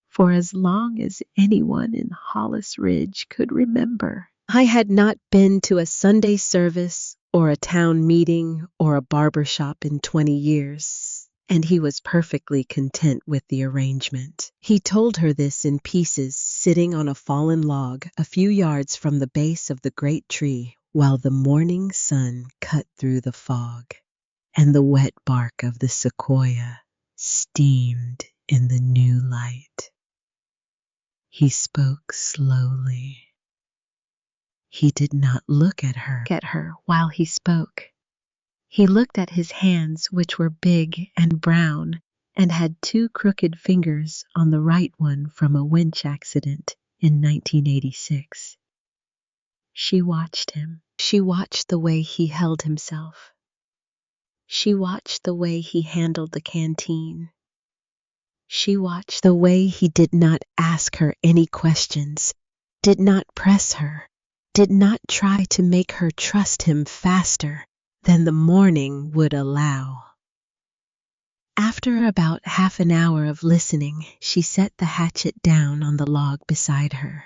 for as long as anyone in Hollis Ridge could remember. I had not been to a Sunday service or a town meeting or a barber shop in 20 years, and he was perfectly content with the arrangement. He told her this in pieces, sitting on a fallen log a few yards from the base of the great tree, while the morning sun cut through the fog, and the wet bark of the sequoia steamed in the new light. He spoke slowly. He did not look at her while he spoke. He looked at his hands, which were big and brown and had 2 crooked fingers on the right one from a winch accident in 1986. She watched him. She watched the way he held himself. She watched the way he handled the canteen. She watched the way he did not ask her any questions, did not press her, did not try to make her trust him faster than the morning would allow. After about half an hour of listening, she set the hatchet down on the log beside her.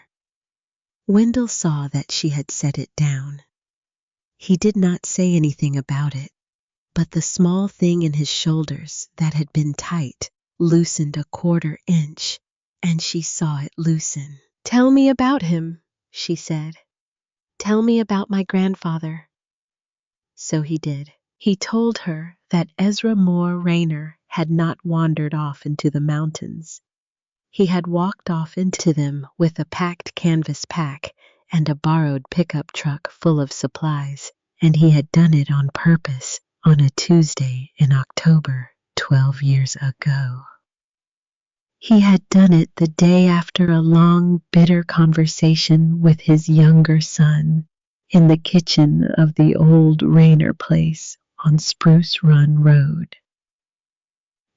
Wendell saw that she had set it down. He did not say anything about it, but the small thing in his shoulders that had been tight loosened a 1/4 inch, and she saw it loosen. "Tell me about him," she said. "Tell me about my grandfather." So he did. He told her that Ezra Moore Rayner had not wandered off into the mountains. He had walked off into them with a packed canvas pack and a borrowed pickup truck full of supplies, and he had done it on purpose on a Tuesday in October 12 years ago. He had done it the day after a long, bitter conversation with his younger son in the kitchen of the old Rayner place on Spruce Run Road.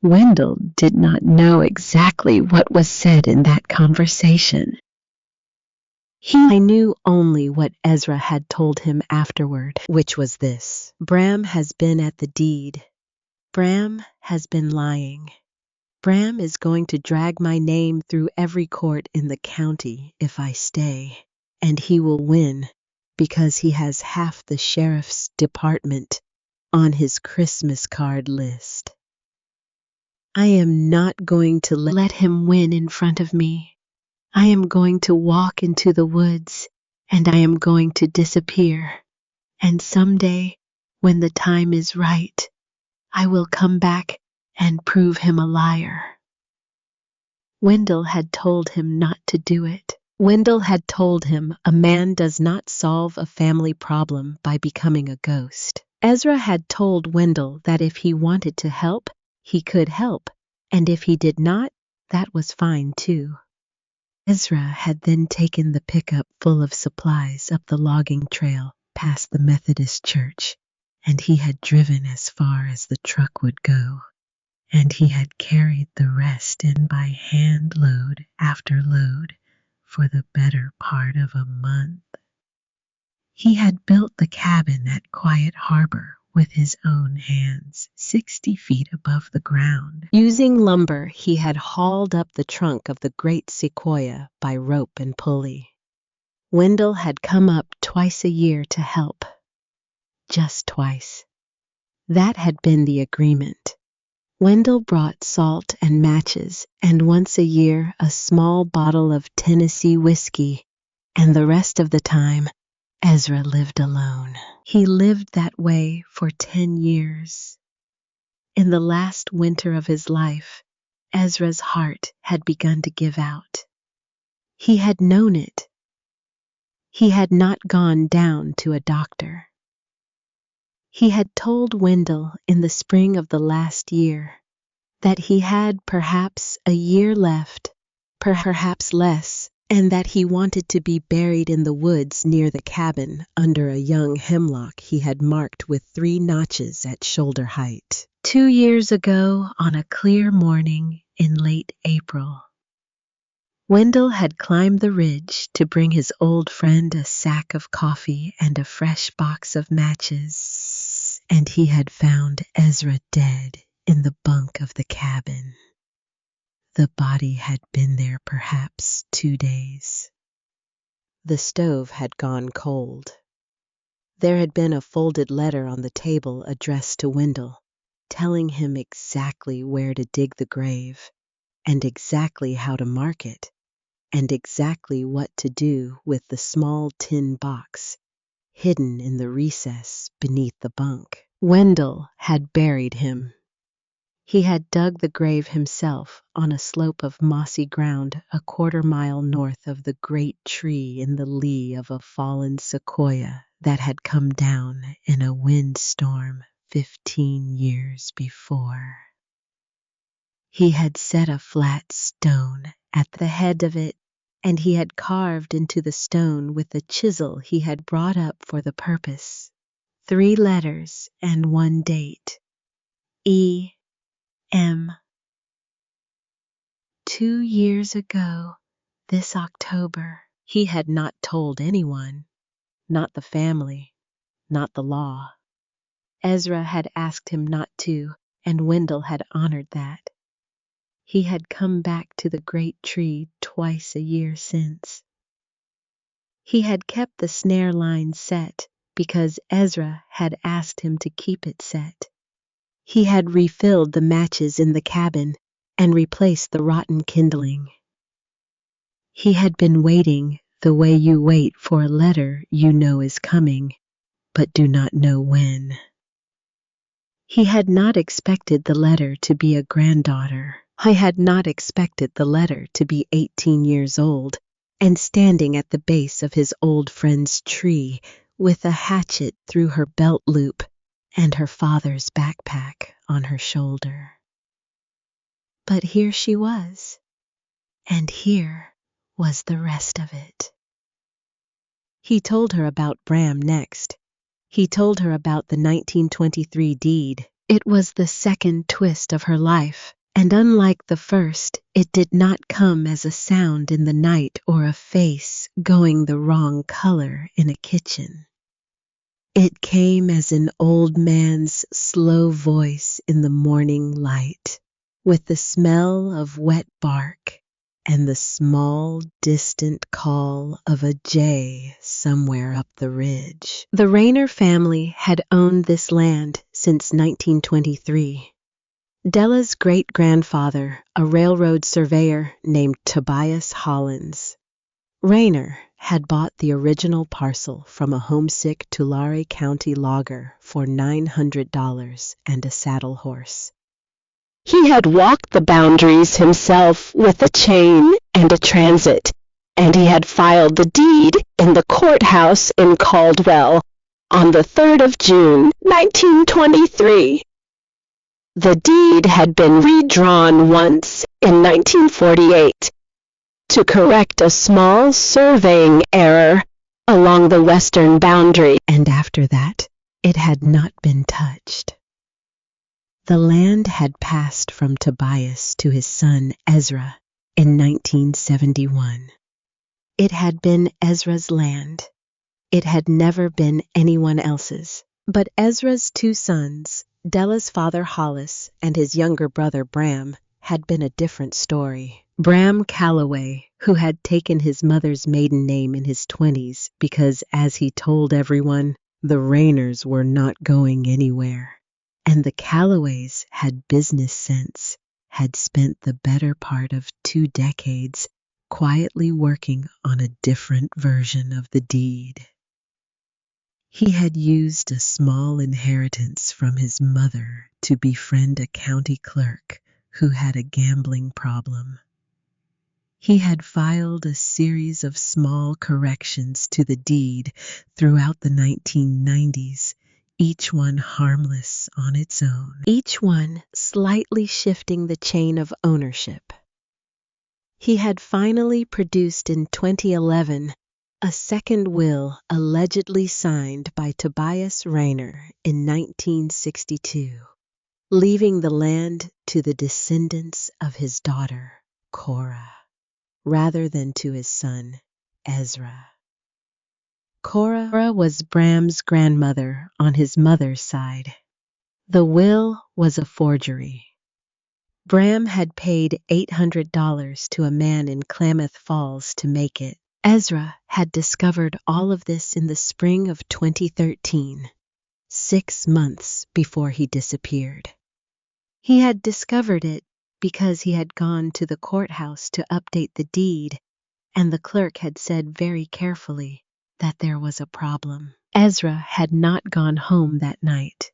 Wendell did not know exactly what was said in that conversation. He knew only what Ezra had told him afterward, which was this: "Bram has been at the deed. Bram has been lying. Bram is going to drag my name through every court in the county if I stay, and he will win because he has half the sheriff's department on his Christmas card list. I am not going to let him win in front of me. I am going to walk into the woods, and I am going to disappear, And someday, when the time is right, I will come back and prove him a liar. Wendell had told him not to do it. Wendell had told him a man does not solve a family problem by becoming a ghost. Ezra had told Wendell that if he wanted to help, he could help, and if he did not, that was fine too. Ezra had then taken the pickup full of supplies up the logging trail past the Methodist church, and he had driven as far as the truck would go, and he had carried the rest in by hand load after load for the better part of a month. He had built the cabin at Quiet Harbor with his own hands, 60 feet above the ground. Using lumber, he had hauled up the trunk of the great sequoia by rope and pulley. Wendell had come up twice a year to help. Just twice. That had been the agreement. Wendell brought salt and matches, and once a year a small bottle of Tennessee whiskey, and the rest of the time, Ezra lived alone. He lived that way for 10 years. In the last winter of his life, Ezra's heart had begun to give out. He had known it. He had not gone down to a doctor. He had told Wendell in the spring of the last year that he had perhaps a year left, perhaps less, and that he wanted to be buried in the woods near the cabin under a young hemlock he had marked with 3 notches at shoulder height. 2 years ago, on a clear morning in late April, Wendell had climbed the ridge to bring his old friend a sack of coffee and a fresh box of matches, and he had found Ezra dead in the bunk of the cabin. The body had been there perhaps 2 days. The stove had gone cold. There had been a folded letter on the table addressed to Wendell, telling him exactly where to dig the grave, and exactly how to mark it, and exactly what to do with the small tin box hidden in the recess beneath the bunk. Wendell had buried him. He had dug the grave himself on a slope of mossy ground a 1/4 mile north of the great tree in the lee of a fallen sequoia that had come down in a windstorm 15 years before. He had set a flat stone at the head of it, and he had carved into the stone with a chisel he had brought up for the purpose 3 letters and 1 date: E.M. 2 years ago, this October. He had not told anyone, not the family, not the law. Ezra had asked him not to, and Wendell had honored that. He had come back to the great tree twice a year since. He had kept the snare line set because Ezra had asked him to keep it set. He had refilled the matches in the cabin and replaced the rotten kindling. He had been waiting the way you wait for a letter you know is coming, but do not know when. He had not expected the letter to be a granddaughter. I had not expected the letter to be 18 years old and standing at the base of his old friend's tree with a hatchet through her belt loop and her father's backpack on her shoulder. But here she was, and here was the rest of it. He told her about Bram next. He told her about the 1923 deed. It was the second twist of her life, and unlike the first, it did not come as a sound in the night or a face going the wrong color in a kitchen. It came as an old man's slow voice in the morning light, with the smell of wet bark and the small, distant call of a jay somewhere up the ridge. The Rayner family had owned this land since 1923. Della's great-grandfather, a railroad surveyor named Tobias Hollins. Rayner, had bought the original parcel from a homesick Tulare County logger for $900 and a saddle horse. He had walked the boundaries himself with a chain and a transit, and he had filed the deed in the courthouse in Caldwell on the 3rd of June, 1923. The deed had been redrawn once in 1948 to correct a small surveying error along the western boundary, and after that, it had not been touched. The land had passed from Tobias to his son Ezra in 1971. It had been Ezra's land. It had never been anyone else's. But Ezra's two sons, Della's father Hollis and his younger brother Bram, had been a different story. Bram Calloway, who had taken his mother's maiden name in his 20s because, as he told everyone, the Rayners were not going anywhere. And the Calloways had business sense, had spent the better part of 2 decades quietly working on a different version of the deed. He had used a small inheritance from his mother to befriend a county clerk who had a gambling problem. He had filed a series of small corrections to the deed throughout the 1990s, each one harmless on its own, each one slightly shifting the chain of ownership. He had finally produced in 2011 a second will allegedly signed by Tobias Rayner in 1962, leaving the land to the descendants of his daughter, Cora, rather than to his son, Ezra. Cora was Bram's grandmother on his mother's side. The will was a forgery. Bram had paid $800 to a man in Klamath Falls to make it. Ezra had discovered all of this in the spring of 2013, 6 months before he disappeared. He had discovered it because he had gone to the courthouse to update the deed, and the clerk had said very carefully that there was a problem. Ezra had not gone home that night.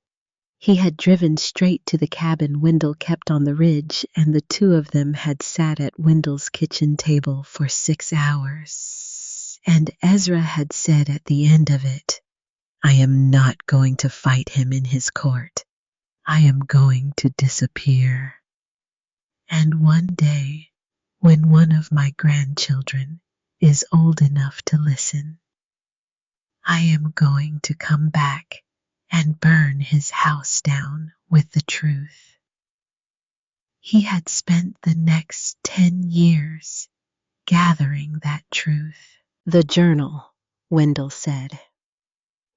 He had driven straight to the cabin Wendell kept on the ridge, and the two of them had sat at Wendell's kitchen table for 6 hours. And Ezra had said at the end of it, "I am not going to fight him in his court. I am going to disappear. And one day, when one of my grandchildren is old enough to listen, I am going to come back and burn his house down with the truth." He had spent the next 10 years gathering that truth. The journal, Wendell said.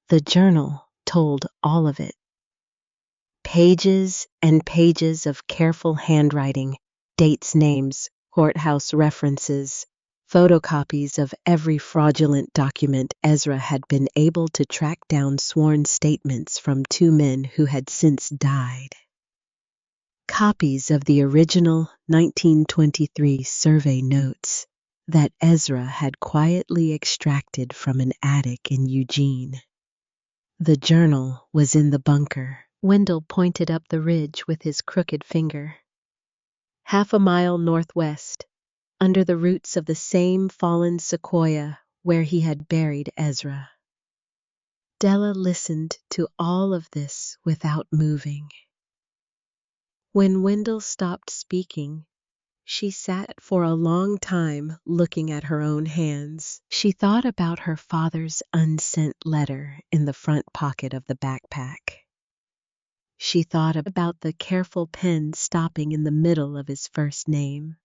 The journal told all of it. Pages and pages of careful handwriting, dates, names, courthouse references, photocopies of every fraudulent document. Ezra had been able to track down sworn statements from 2 men who had since died. Copies of the original 1923 survey notes that Ezra had quietly extracted from an attic in Eugene. The journal was in the bunker. Wendell pointed up the ridge with his crooked finger. Half a mile northwest, under the roots of the same fallen sequoia where he had buried Ezra. Della listened to all of this without moving. When Wendell stopped speaking, she sat for a long time looking at her own hands. She thought about her father's unsent letter in the front pocket of the backpack. She thought about the careful pen stopping in the middle of his first name.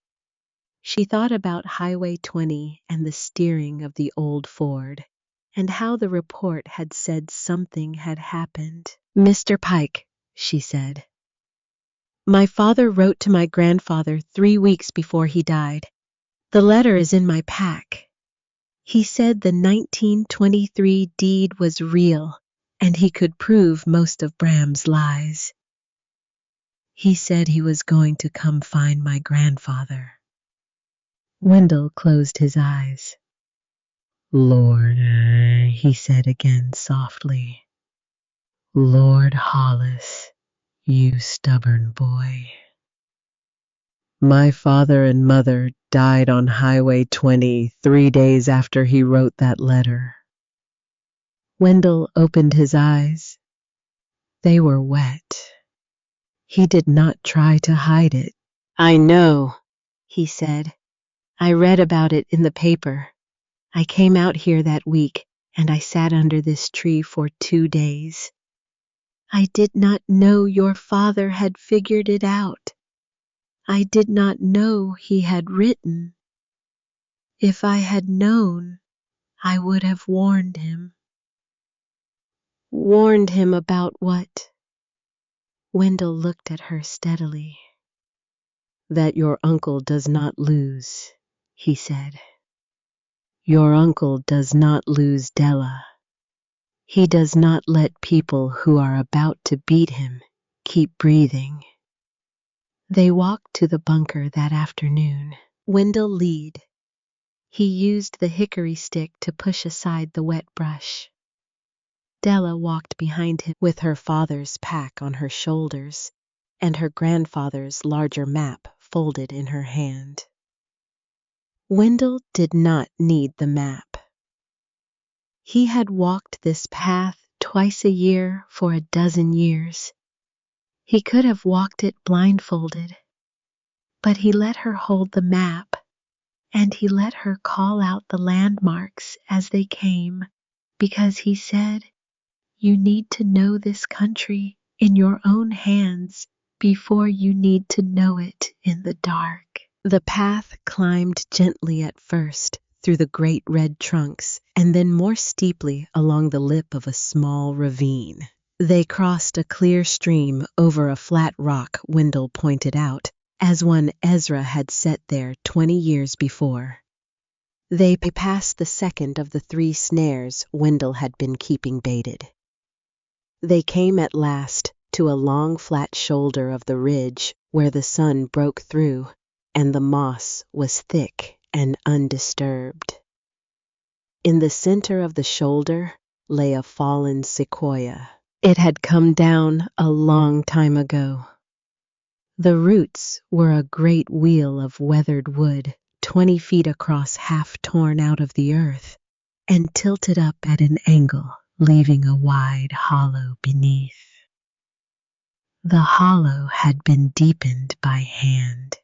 She thought about Highway 20 and the steering of the old Ford, and how the report had said something had happened. "Mr. Pike," she said, "my father wrote to my grandfather 3 weeks before he died. The letter is in my pack. He said the 1923 deed was real, and he could prove most of Bram's lies. He said he was going to come find my grandfather." Wendell closed his eyes. Lord, he said again softly. Lord Hollis, you stubborn boy. My father and mother died on Highway 20 3 days after he wrote that letter. Wendell opened his eyes. They were wet. He did not try to hide it. I know, he said. I read about it in the paper. I came out here that week, and I sat under this tree for 2 days. I did not know your father had figured it out. I did not know he had written. If I had known, I would have warned him. Warned him about what? Wendell looked at her steadily. That your uncle does not lose, he said. Your uncle does not lose Della. He does not let people who are about to beat him keep breathing. They walked to the bunker that afternoon. Wendell lead. He used the hickory stick to push aside the wet brush. Della walked behind him with her father's pack on her shoulders and her grandfather's larger map folded in her hand. Wendell did not need the map. He had walked this path twice a year for a dozen years. He could have walked it blindfolded, but he let her hold the map, and he let her call out the landmarks as they came, because he said, you need to know this country in your own hands before you need to know it in the dark. The path climbed gently at first through the great red trunks and then more steeply along the lip of a small ravine. They crossed a clear stream over a flat rock Wendell pointed out, as one Ezra had set there 20 years before. They passed the second of the 3 snares Wendell had been keeping baited. They came at last to a long flat shoulder of the ridge where the sun broke through and the moss was thick and undisturbed. In the center of the shoulder lay a fallen sequoia. It had come down a long time ago. The roots were a great wheel of weathered wood, 20 feet across, half torn out of the earth and tilted up at an angle, leaving a wide hollow beneath. The hollow had been deepened by hand.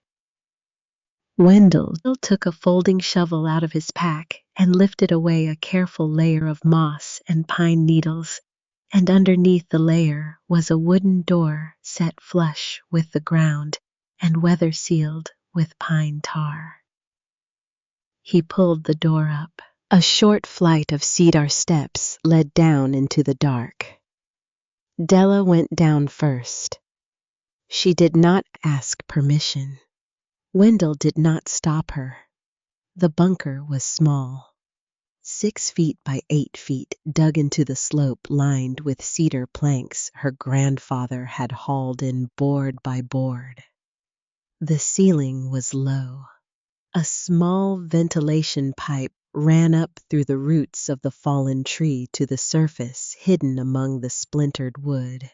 Wendell took a folding shovel out of his pack and lifted away a careful layer of moss and pine needles, and underneath the layer was a wooden door set flush with the ground and weather-sealed with pine tar. He pulled the door up. A short flight of cedar steps led down into the dark. Della went down first. She did not ask permission. Wendell did not stop her. The bunker was small, 6 feet by 8 feet, dug into the slope lined with cedar planks her grandfather had hauled in board by board. The ceiling was low. A small ventilation pipe ran up through the roots of the fallen tree to the surface hidden among the splintered wood.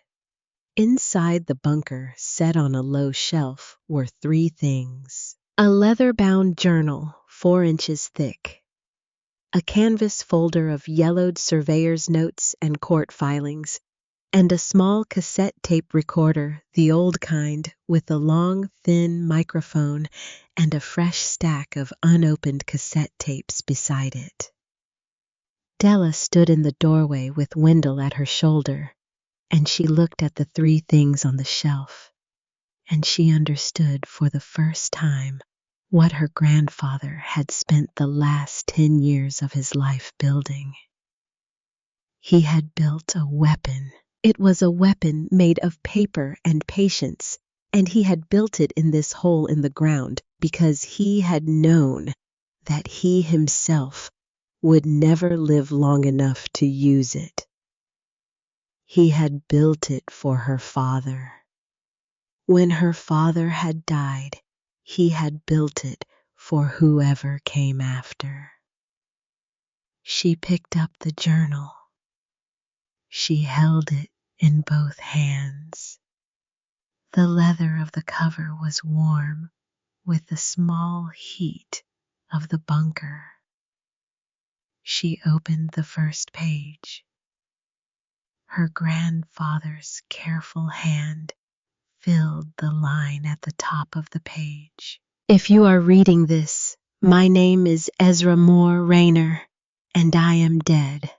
Inside the bunker, set on a low shelf, were 3 things. A leather-bound journal, 4 inches thick. A canvas folder of yellowed surveyor's notes and court filings, and a small cassette tape recorder, the old kind, with a long, thin microphone and a fresh stack of unopened cassette tapes beside it. Della stood in the doorway with Wendell at her shoulder, and she looked at the 3 things on the shelf, and she understood for the first time what her grandfather had spent the last 10 years of his life building. He had built a weapon. It was a weapon made of paper and patience, and he had built it in this hole in the ground because he had known that he himself would never live long enough to use it. He had built it for her father. When her father had died, he had built it for whoever came after. She picked up the journal. She held it in both hands. The leather of the cover was warm with the small heat of the bunker. She opened the first page. Her grandfather's careful hand filled the line at the top of the page. If you are reading this, my name is Ezra Moore Rayner, and I am dead.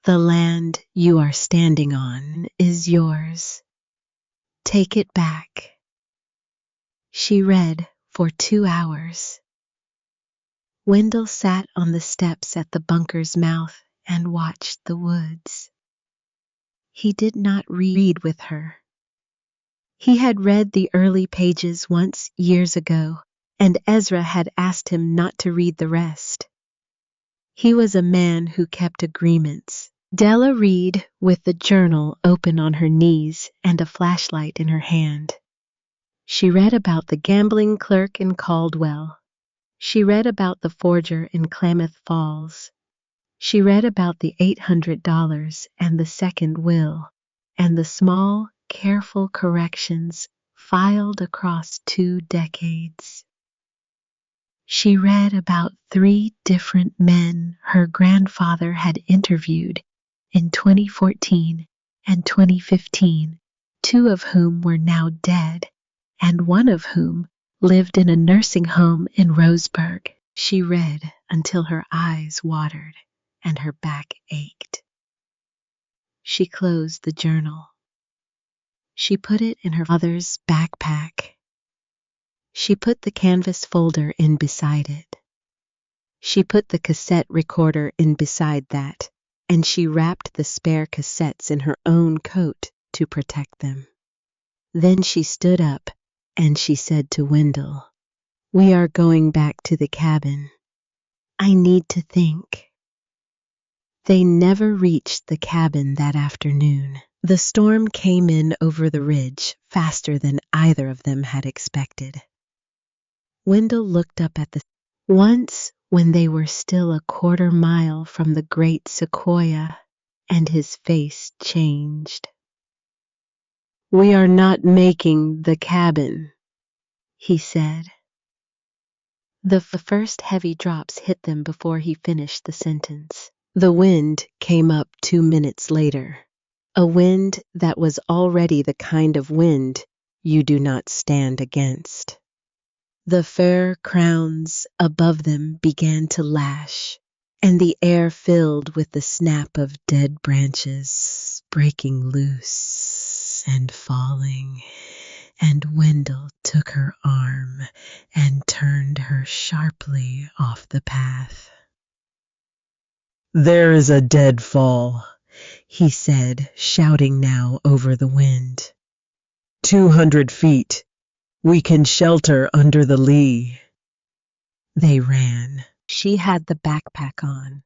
The land you are standing on is yours. Take it back. She read for 2 hours. Wendell sat on the steps at the bunker's mouth and watched the woods. He did not read with her. He had read the early pages once years ago, and Ezra had asked him not to read the rest. He was a man who kept agreements. Della read with the journal open on her knees and a flashlight in her hand. She read about the gambling clerk in Caldwell. She read about the forger in Klamath Falls. She read about the $800 and the second will, and the small, careful corrections filed across 2 decades. She read about 3 different men her grandfather had interviewed in 2014 and 2015, 2 of whom were now dead, and 1 of whom lived in a nursing home in Roseburg. She read until her eyes watered and her back ached. She closed the journal. She put it in her father's backpack. She put the canvas folder in beside it. She put the cassette recorder in beside that, and she wrapped the spare cassettes in her own coat to protect them. Then she stood up and she said to Wendell, "We are going back to the cabin. I need to think." They never reached the cabin that afternoon. The storm came in over the ridge faster than either of them had expected. Wendell looked up at the once when they were still a 1/4 mile from the great sequoia, and his face changed. "We are not making the cabin," he said. The first heavy drops hit them before he finished the sentence. The wind came up 2 minutes later, a wind that was already the kind of wind you do not stand against. The fir crowns above them began to lash, and the air filled with the snap of dead branches breaking loose and falling, and Wendell took her arm and turned her sharply off the path. "There is a deadfall," he said, shouting now over the wind. 200 feet. We can shelter under the lee." They ran. She had the backpack on.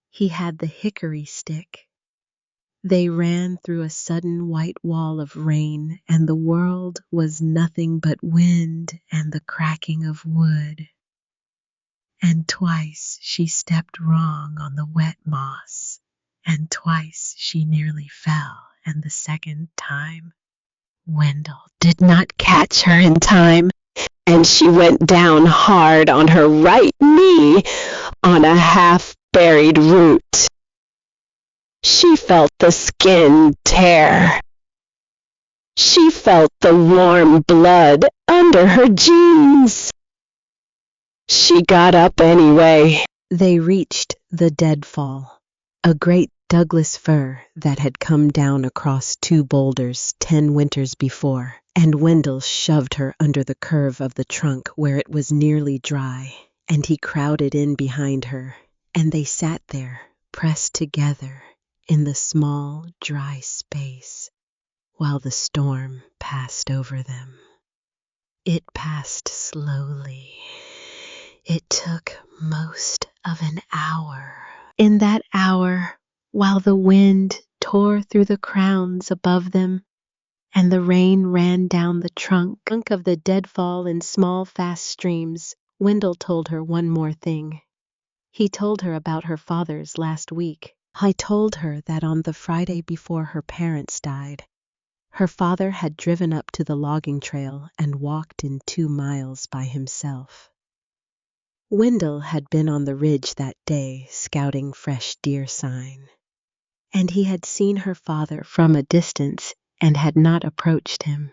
He had the hickory stick. They ran through a sudden white wall of rain, and the world was nothing but wind and the cracking of wood. And twice she stepped wrong on the wet moss, and twice she nearly fell, and the second time Wendell did not catch her in time, and she went down hard on her right knee on a half-buried root. She felt the skin tear. She felt the warm blood under her jeans. She got up anyway. They reached the deadfall, a great Douglas fir that had come down across 2 boulders 10 winters before, and Wendell shoved her under the curve of the trunk where it was nearly dry, and he crowded in behind her, and they sat there, pressed together in the small, dry space, while the storm passed over them. It passed slowly. It took most of an hour. In that hour, while the wind tore through the crowns above them, and the rain ran down the trunk of the deadfall in small, fast streams, Wendell told her one more thing. He told her about her father's last week. I told her that on the Friday before her parents died, her father had driven up to the logging trail and walked in 2 miles by himself. Wendell had been on the ridge that day scouting fresh deer sign, and he had seen her father from a distance and had not approached him.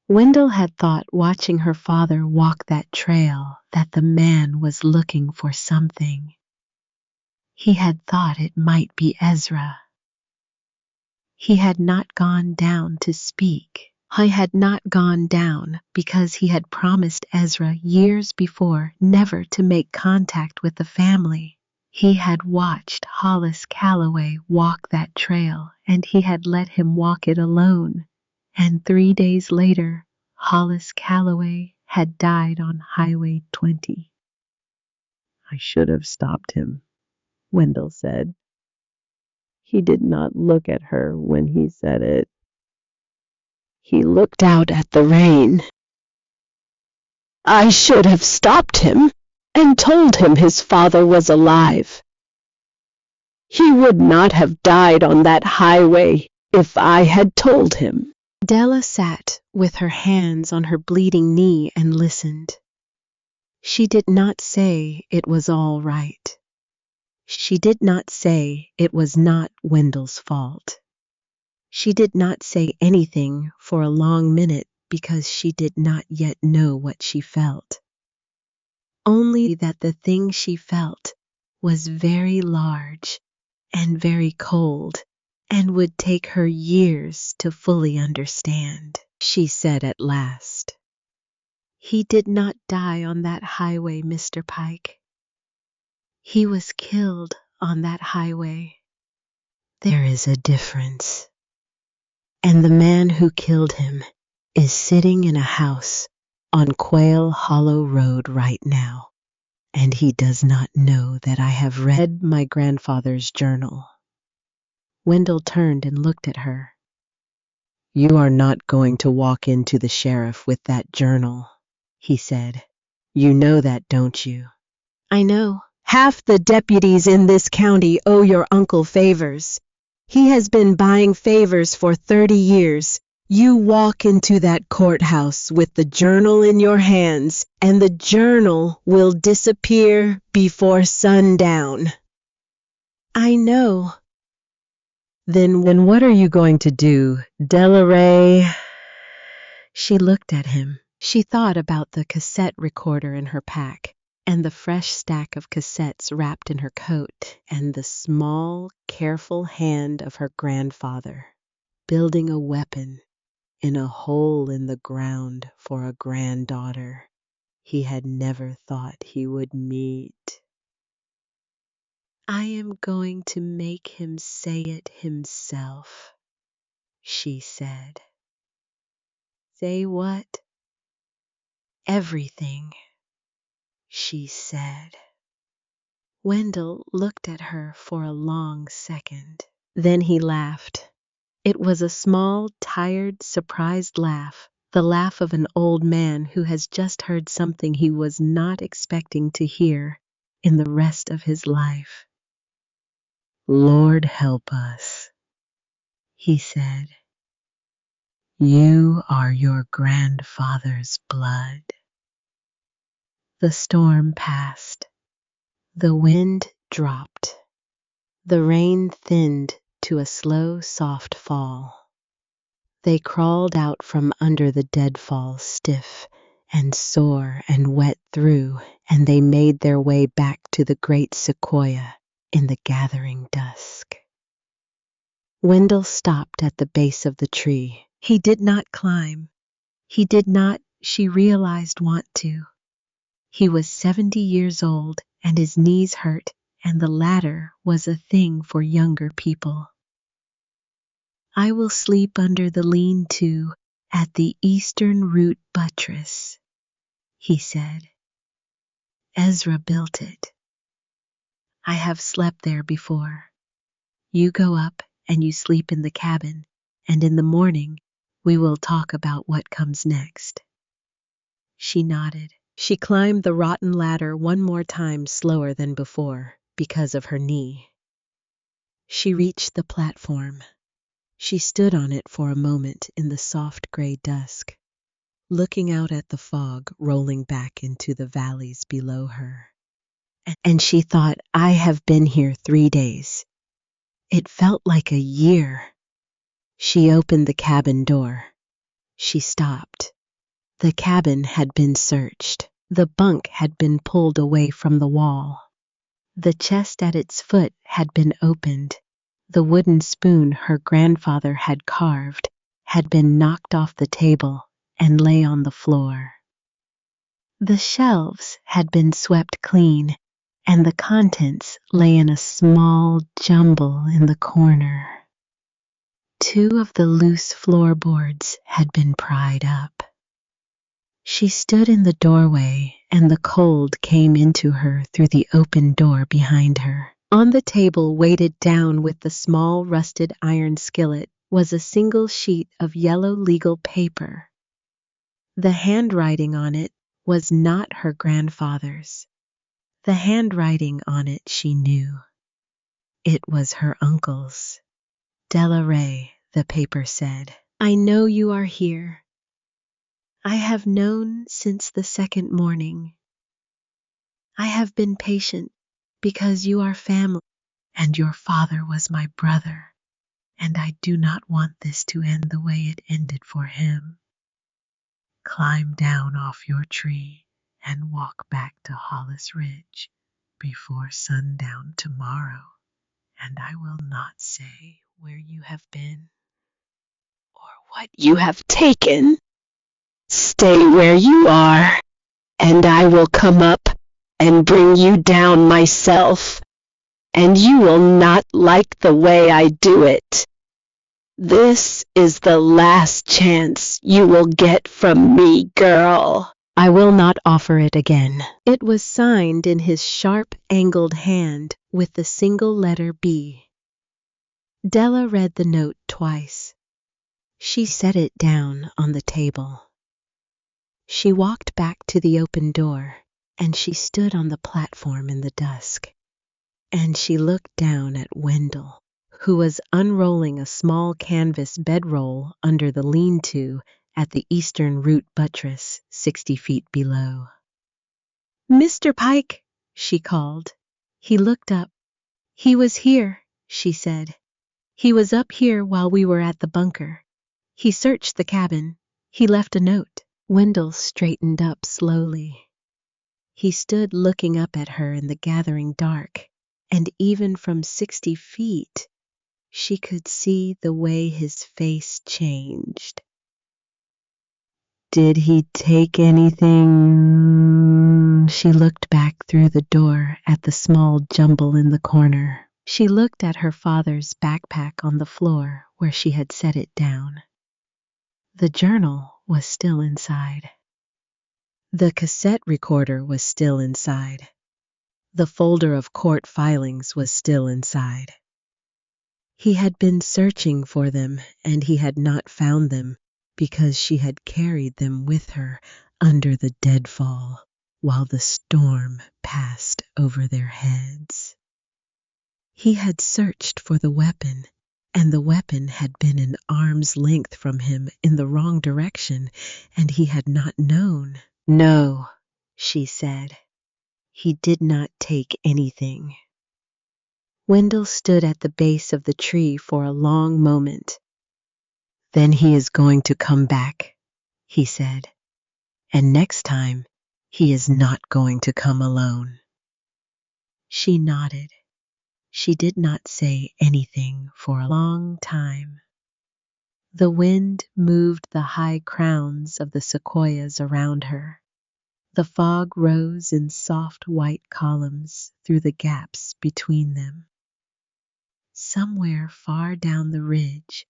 Wendell had thought, watching her father walk that trail, that the man was looking for something. He had thought it might be Ezra. He had not gone down to speak. I had not gone down because he had promised Ezra years before never to make contact with the family. He had watched Hollis Calloway walk that trail, and he had let him walk it alone. And 3 days later, Hollis Calloway had died on Highway 20. I should have stopped him, Wendell said. He did not look at her when he said it. He looked out at the rain. I should have stopped him and told him his father was alive. He would not have died on that highway if I had told him. Della sat with her hands on her bleeding knee and listened. She did not say it was all right. She did not say it was not Wendell's fault. She did not say anything for a long minute because she did not yet know what she felt. Only that the thing she felt was very large and very cold and would take her years to fully understand. She said at last, "He did not die on that highway, Mr. Pike. He was killed on that highway. There is a difference. And the man who killed him is sitting in a house on Quail Hollow Road right now, and he does not know that I have read my grandfather's journal." Wendell turned and looked at her. "You are not going to walk into the sheriff with that journal," he said. "You know that, don't you?" "I know. Half the deputies in this county owe your uncle favors. He has been buying favors for 30 years. You walk into that courthouse with the journal in your hands, and the journal will disappear before sundown." "I know." Then what are you going to do, Delaray?" She looked at him. She thought about the cassette recorder in her pack, and the fresh stack of cassettes wrapped in her coat, and the small, careful hand of her grandfather, building a weapon in a hole in the ground for a granddaughter he had never thought he would meet. "I am going to make him say it himself," she said. "Say what?" "Everything," she said. Wendell looked at her for a long second. Then he laughed. It was a small, tired, surprised laugh, the laugh of an old man who has just heard something he was not expecting to hear in the rest of his life. "Lord help us," he said. "You are your grandfather's blood." The storm passed. The wind dropped. The rain thinned to a slow, soft fall. They crawled out from under the deadfall, stiff and sore and wet through, and they made their way back to the great sequoia in the gathering dusk. Wendell stopped at the base of the tree. He did not climb. He did not, she realized, want to. He was 70 years old, and his knees hurt, and the ladder was a thing for younger people. "I will sleep under the lean-to at the eastern root buttress," he said. "Ezra built it. I have slept there before. You go up and you sleep in the cabin, and in the morning we will talk about what comes next." She nodded. She climbed the rotten ladder one more time slower than before because of her knee. She reached the platform. She stood on it for a moment in the soft gray dusk, looking out at the fog rolling back into the valleys below her. And she thought, I have been here 3 days. It felt like a year. She opened the cabin door. She stopped. The cabin had been searched. The bunk had been pulled away from the wall. The chest at its foot had been opened. The wooden spoon her grandfather had carved had been knocked off the table and lay on the floor. The shelves had been swept clean, and the contents lay in a small jumble in the corner. 2 of the loose floorboards had been pried up. She stood in the doorway, and the cold came into her through the open door behind her. On the table, weighted down with the small rusted iron skillet, was a single sheet of yellow legal paper. The handwriting on it was not her grandfather's. The handwriting on it she knew. It was her uncle's. Della Ray, the paper said, I know you are here. I have known since the second morning. I have been patient because you are family, and your father was my brother, and I do not want this to end the way it ended for him. Climb down off your tree and walk back to Hollis Ridge before sundown tomorrow, and I will not say where you have been or what you have taken. Stay where you are, and I will come up and bring you down myself, and you will not like the way I do it. This is the last chance you will get from me, girl. I will not offer it again. It was signed in his sharp, angled hand with the single letter B. Della read the note twice. She set it down on the table. She walked back to the open door, and she stood on the platform in the dusk. And she looked down at Wendell, who was unrolling a small canvas bedroll under the lean-to at the eastern root buttress 60 feet below. Mr. Pike, she called. He looked up. He was here, she said. He was up here while we were at the bunker. He searched the cabin. He left a note. Wendell straightened up slowly. He stood looking up at her in the gathering dark, and even from 60 feet, she could see the way his face changed. Did he take anything? She looked back through the door at the small jumble in the corner. She looked at her father's backpack on the floor where she had set it down. The journal was still inside. The cassette recorder was still inside. The folder of court filings was still inside. He had been searching for them, and he had not found them because she had carried them with her under the deadfall while the storm passed over their heads. He had searched for the weapon, and the weapon had been an arm's length from him in the wrong direction, and he had not known. No, she said. He did not take anything. Wendell stood at the base of the tree for a long moment. Then he is going to come back, he said. And next time, he is not going to come alone. She nodded. She did not say anything for a long time. The wind moved the high crowns of the sequoias around her. The fog rose in soft white columns through the gaps between them. Somewhere far down the ridge,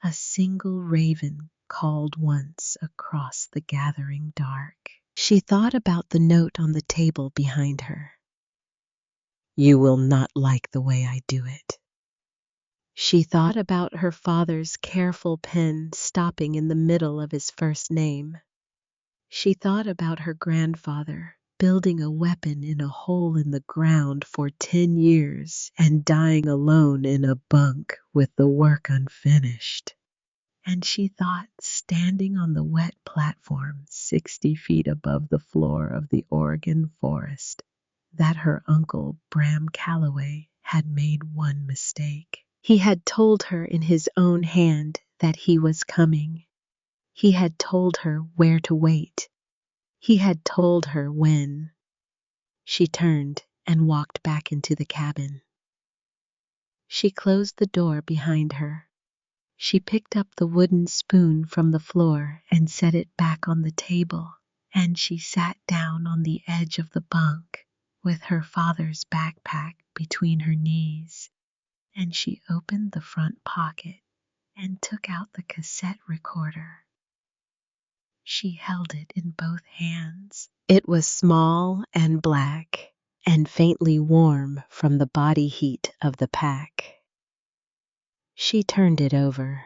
a single raven called once across the gathering dark. She thought about the note on the table behind her. You will not like the way I do it. She thought about her father's careful pen stopping in the middle of his first name. She thought about her grandfather building a weapon in a hole in the ground for 10 years and dying alone in a bunk with the work unfinished. And she thought, standing on the wet platform 60 feet above the floor of the Oregon forest, that her uncle Bram Calloway had made one mistake. He had told her in his own hand that he was coming. He had told her where to wait. He had told her when. She turned and walked back into the cabin. She closed the door behind her. She picked up the wooden spoon from the floor and set it back on the table, and she sat down on the edge of the bunk with her father's backpack between her knees, and she opened the front pocket and took out the cassette recorder. She held it in both hands. It was small and black and faintly warm from the body heat of the pack. She turned it over.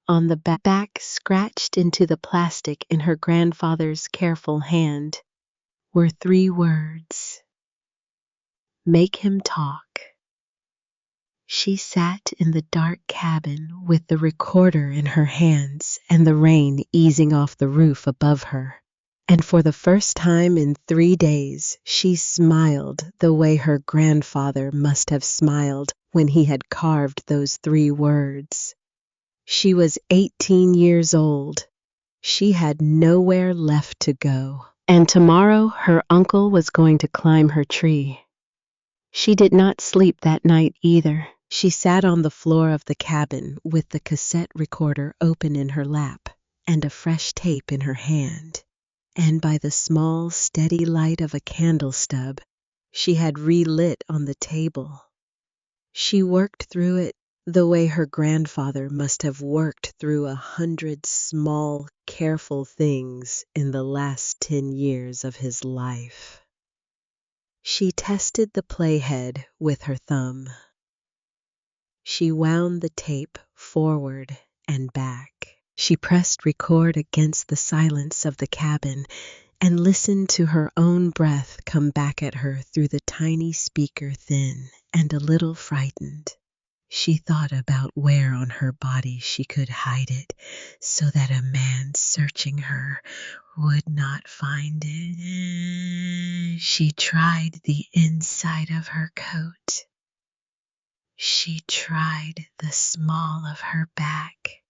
On the back, scratched into the plastic in her grandfather's careful hand, were 3 words: "Make him talk." She sat in the dark cabin with the recorder in her hands and the rain easing off the roof above her. And for the first time in 3 days, she smiled the way her grandfather must have smiled when he had carved those 3 words. She was 18 years old. She had nowhere left to go. And tomorrow her uncle was going to climb her tree. She did not sleep that night either. She sat on the floor of the cabin with the cassette recorder open in her lap and a fresh tape in her hand. And by the small, steady light of a candle stub she had relit on the table, she worked through it the way her grandfather must have worked through 100 small, careful things in the last 10 years of his life. She tested the playhead with her thumb. She wound the tape forward and back. She pressed record against the silence of the cabin and listened to her own breath come back at her through the tiny speaker, thin and a little frightened. She thought about where on her body she could hide it so that a man searching her would not find it. She tried the inside of her coat. She tried the small of her back.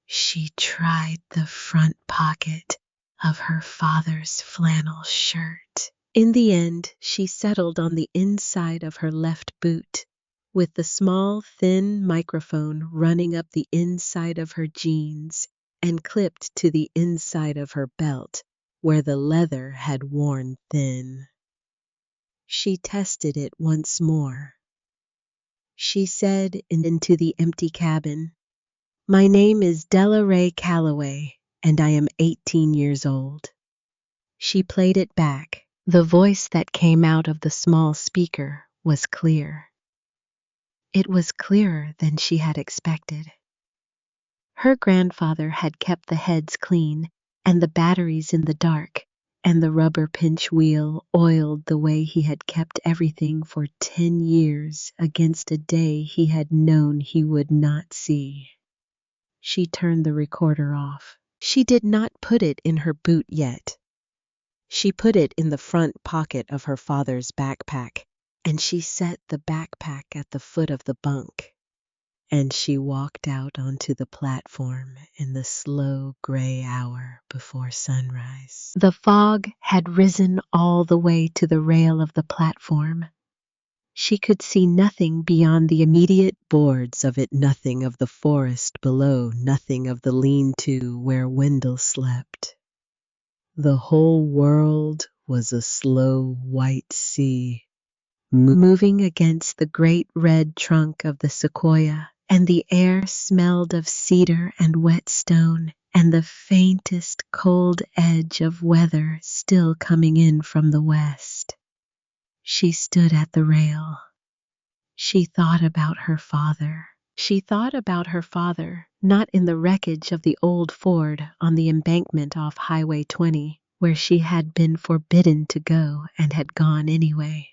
She tried the front pocket of her father's flannel shirt. In the end, she settled on the inside of her left boot, with the small, thin microphone running up the inside of her jeans and clipped to the inside of her belt, where the leather had worn thin. She tested it once more. She said into the empty cabin, "My name is Della Ray Calloway, and I am 18 years old." She played it back. The voice that came out of the small speaker was clear. It was clearer than she had expected. Her grandfather had kept the heads clean and the batteries in the dark, and the rubber pinch wheel oiled the way he had kept everything for 10 years against a day he had known he would not see. She turned the recorder off. She did not put it in her boot yet. She put it in the front pocket of her father's backpack, and she set the backpack at the foot of the bunk. And she walked out onto the platform in the slow gray hour before sunrise. The fog had risen all the way to the rail of the platform. She could see nothing beyond the immediate boards of it, nothing of the forest below, nothing of the lean-to where Wendell slept. The whole world was a slow white sea, moving against the great red trunk of the sequoia, and the air smelled of cedar and wet stone, and the faintest cold edge of weather still coming in from the west. She stood at the rail. She thought about her father. She thought about her father, not in the wreckage of the old Ford on the embankment off Highway 20, where she had been forbidden to go and had gone anyway,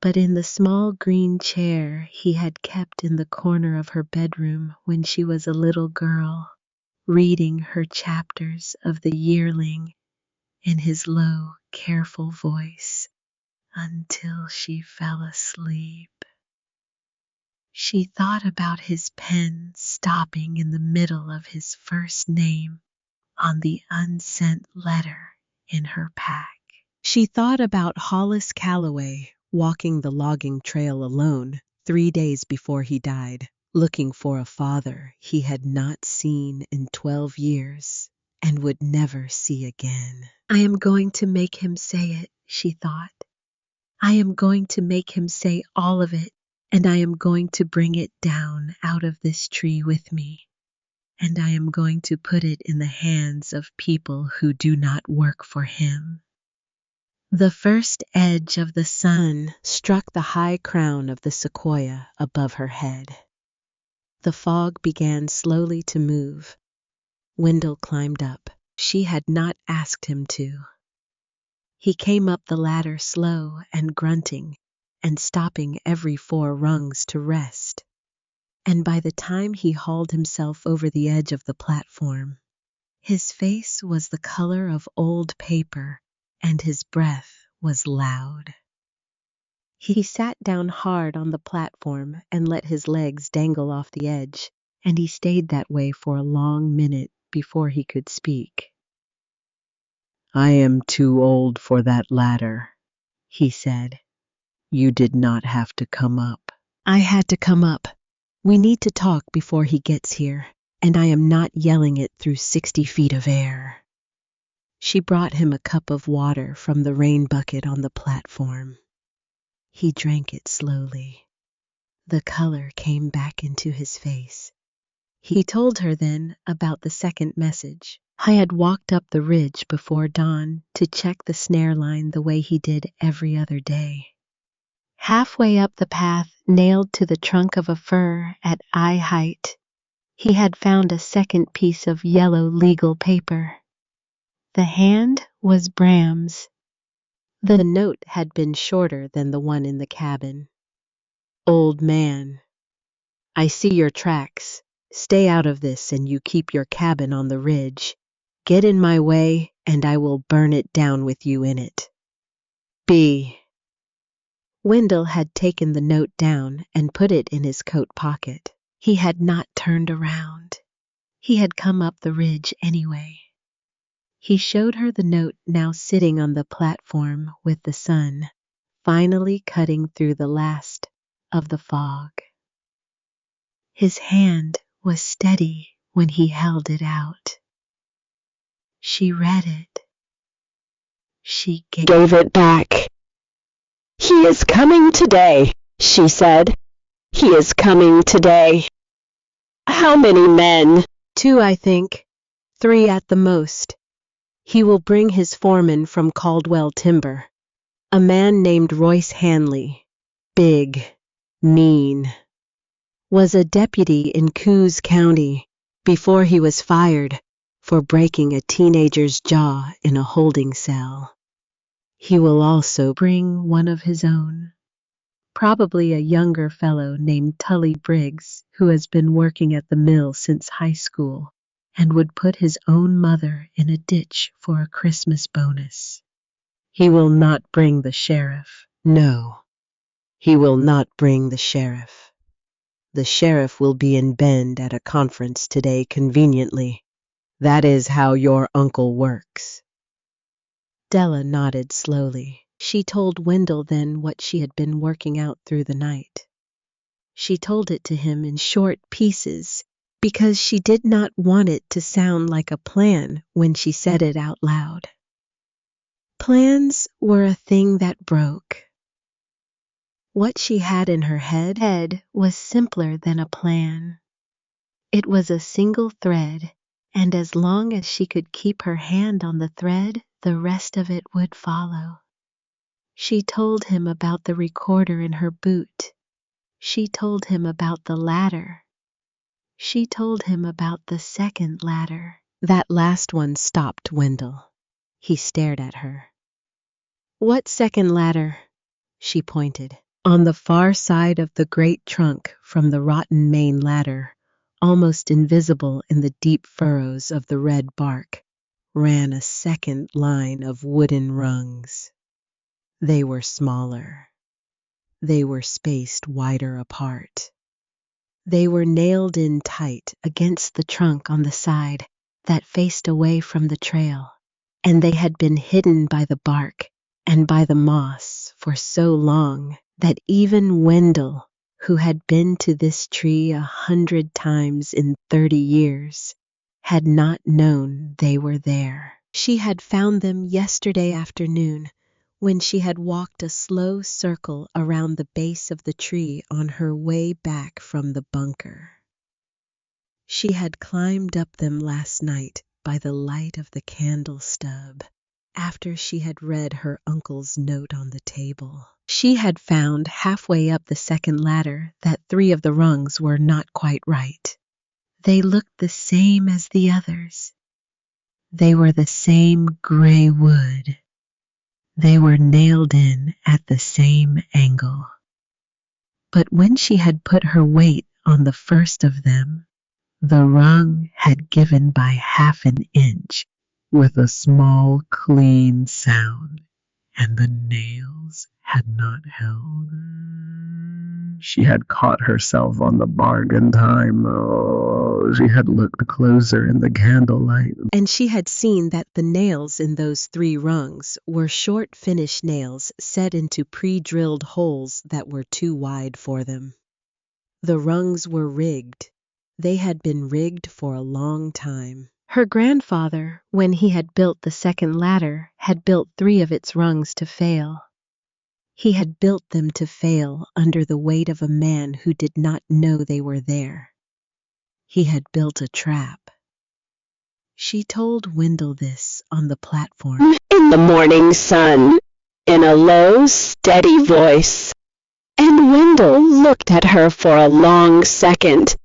but in the small green chair he had kept in the corner of her bedroom when she was a little girl, reading her chapters of The Yearling in his low, careful voice until she fell asleep. She thought about his pen stopping in the middle of his first name on the unsent letter in her pack. She thought about Hollis Calloway walking the logging trail alone 3 days before he died, looking for a father he had not seen in 12 years and would never see again. I am going to make him say it, she thought. I am going to make him say all of it, and I am going to bring it down out of this tree with me, and I am going to put it in the hands of people who do not work for him. The first edge of the sun struck the high crown of the sequoia above her head. The fog began slowly to move. Wendell climbed up. She had not asked him to. He came up the ladder slow and grunting, and stopping every 4 rungs to rest. And by the time he hauled himself over the edge of the platform, his face was the color of old paper and his breath was loud. He sat down hard on the platform and let his legs dangle off the edge, and he stayed that way for a long minute before he could speak. I am too old for that ladder, he said. You did not have to come up. I had to come up. We need to talk before he gets here, and I am not yelling it through 60 feet of air. She brought him a cup of water from the rain bucket on the platform. He drank it slowly. The color came back into his face. He told her then about the second message. I had walked up the ridge before dawn to check the snare line the way he did every other day. Halfway up the path, nailed to the trunk of a fir at eye height, he had found a second piece of yellow legal paper. The hand was Bram's. The note had been shorter than the one in the cabin. Old man, I see your tracks. Stay out of this and you keep your cabin on the ridge. Get in my way and I will burn it down with you in it. B. Wendell had taken the note down and put it in his coat pocket. He had not turned around. He had come up the ridge anyway. He showed her the note now sitting on the platform with the sun finally cutting through the last of the fog. His hand was steady when he held it out. She read it. She gave it back. He is coming today, she said. He is coming today. How many men? 2, I think. 3 at the most. He will bring his foreman from Caldwell Timber, a man named Royce Hanley. Big, mean. Was a deputy in Coos County before he was fired for breaking a teenager's jaw in a holding cell. He will also bring one of his own, probably a younger fellow named Tully Briggs, who has been working at the mill since high school and would put his own mother in a ditch for a Christmas bonus. He will not bring the sheriff. No, he will not bring the sheriff. The sheriff will be in Bend at a conference today conveniently. That is how your uncle works. Della nodded slowly. She told Wendell then what she had been working out through the night. She told it to him in short pieces because she did not want it to sound like a plan when she said it out loud. Plans were a thing that broke. What she had in her head was simpler than a plan. It was a single thread, and as long as she could keep her hand on the thread, the rest of it would follow. She told him about the recorder in her boot. She told him about the ladder She told him about the second ladder. That last one stopped Wendell. He stared at her. What second ladder? She pointed. On the far side of the great trunk from the rotten main ladder, almost invisible in the deep furrows of the red bark, ran a second line of wooden rungs. They were smaller. They were spaced wider apart. They were nailed in tight against the trunk on the side that faced away from the trail, and they had been hidden by the bark and by the moss for so long that even Wendell, who had been to this tree 100 times in 30 years, had not known they were there. She had found them yesterday afternoon when she had walked a slow circle around the base of the tree on her way back from the bunker. She had climbed up them last night by the light of the candle stub, after she had read her uncle's note on the table. She had found halfway up the second ladder that 3 of the rungs were not quite right. They looked the same as the others. They were the same gray wood. They were nailed in at the same angle. But when she had put her weight on the first of them, the rung had given by half an inch with a small, clean sound, and the nails had not held. She had caught herself on the bargain time. Oh, she had looked closer in the candlelight, and she had seen that the nails in those 3 rungs were short finish nails set into pre-drilled holes that were too wide for them. The rungs were rigged. They had been rigged for a long time. Her grandfather, when he had built the second ladder, had built 3 of its rungs to fail. He had built them to fail under the weight of a man who did not know they were there. He had built a trap. She told Wendell this on the platform in the morning sun, in a low, steady voice, and Wendell looked at her for a long second,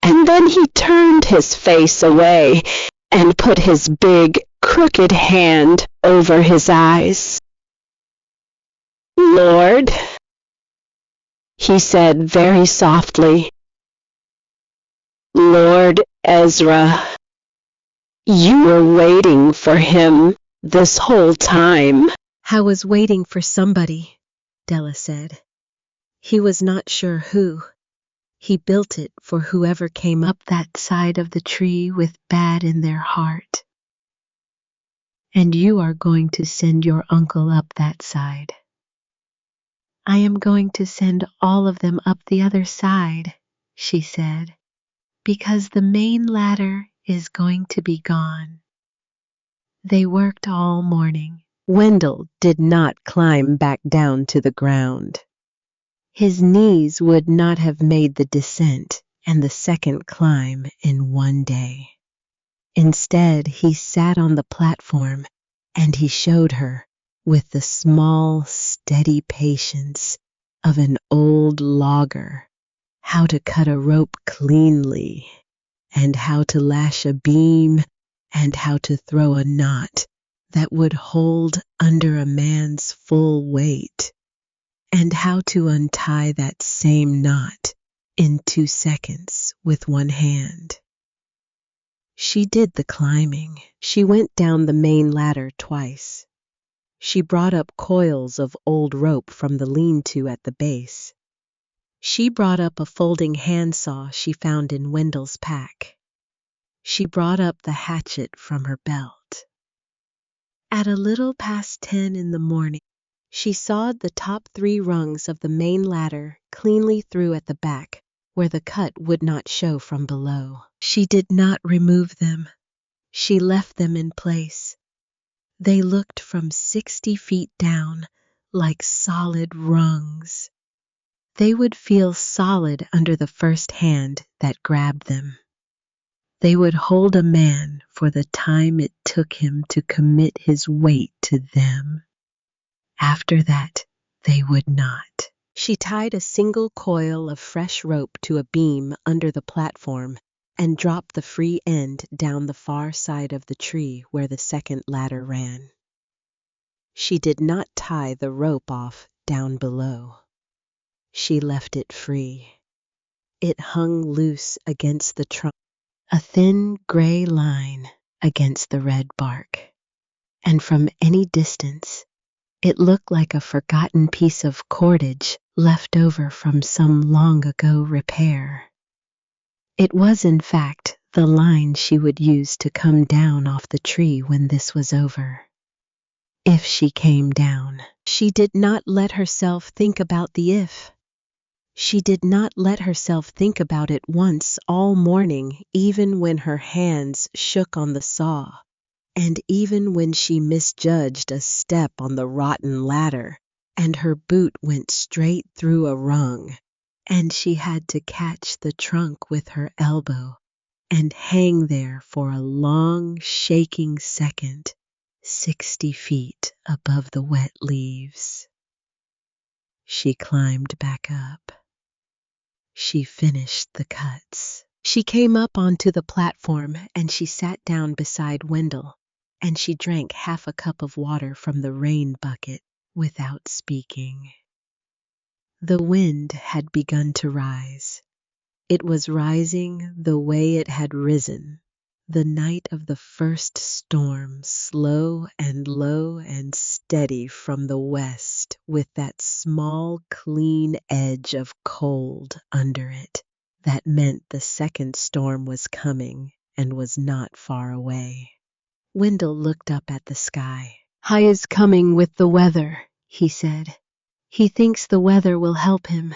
and then he turned his face away and put his big, crooked hand over his eyes. Lord, he said very softly, Lord Ezra, you were waiting for him this whole time. I was waiting for somebody, Della said. He was not sure who. He built it for whoever came up that side of the tree with bad in their heart. And you are going to send your uncle up that side. I am going to send all of them up the other side, she said, because the main ladder is going to be gone. They worked all morning. Wendell did not climb back down to the ground. His knees would not have made the descent and the second climb in one day. Instead, he sat on the platform and he showed her, with the small, steady patience of an old logger, how to cut a rope cleanly, and how to lash a beam, and how to throw a knot that would hold under a man's full weight, and how to untie that same knot in 2 seconds with one hand. She did the climbing. She went down the main ladder twice. She brought up coils of old rope from the lean-to at the base. She brought up a folding handsaw she found in Wendell's pack. She brought up the hatchet from her belt. At a little past 10 in the morning, she sawed the top 3 rungs of the main ladder cleanly through at the back, where the cut would not show from below. She did not remove them. She left them in place. They looked from 60 feet down like solid rungs. They would feel solid under the first hand that grabbed them. They would hold a man for the time it took him to commit his weight to them. After that, they would not. She tied a single coil of fresh rope to a beam under the platform and dropped the free end down the far side of the tree where the second ladder ran. She did not tie the rope off down below. She left it free. It hung loose against the trunk, a thin gray line against the red bark, and from any distance it looked like a forgotten piece of cordage left over from some long ago repair. It was, in fact, the line she would use to come down off the tree when this was over. If she came down, she did not let herself think about the if. She did not let herself think about it once all morning, even when her hands shook on the saw, and even when she misjudged a step on the rotten ladder, and her boot went straight through a rung, and she had to catch the trunk with her elbow and hang there for a long, shaking second, 60 feet above the wet leaves. She climbed back up. She finished the cuts. She came up onto the platform and she sat down beside Wendell, and she drank half a cup of water from the rain bucket without speaking. The wind had begun to rise. It was rising the way it had risen the night of the first storm, slow and low and steady from the west, with that small, clean edge of cold under it that meant the second storm was coming and was not far away. Wendell looked up at the sky. "High is coming with the weather," he said. "He thinks the weather will help him.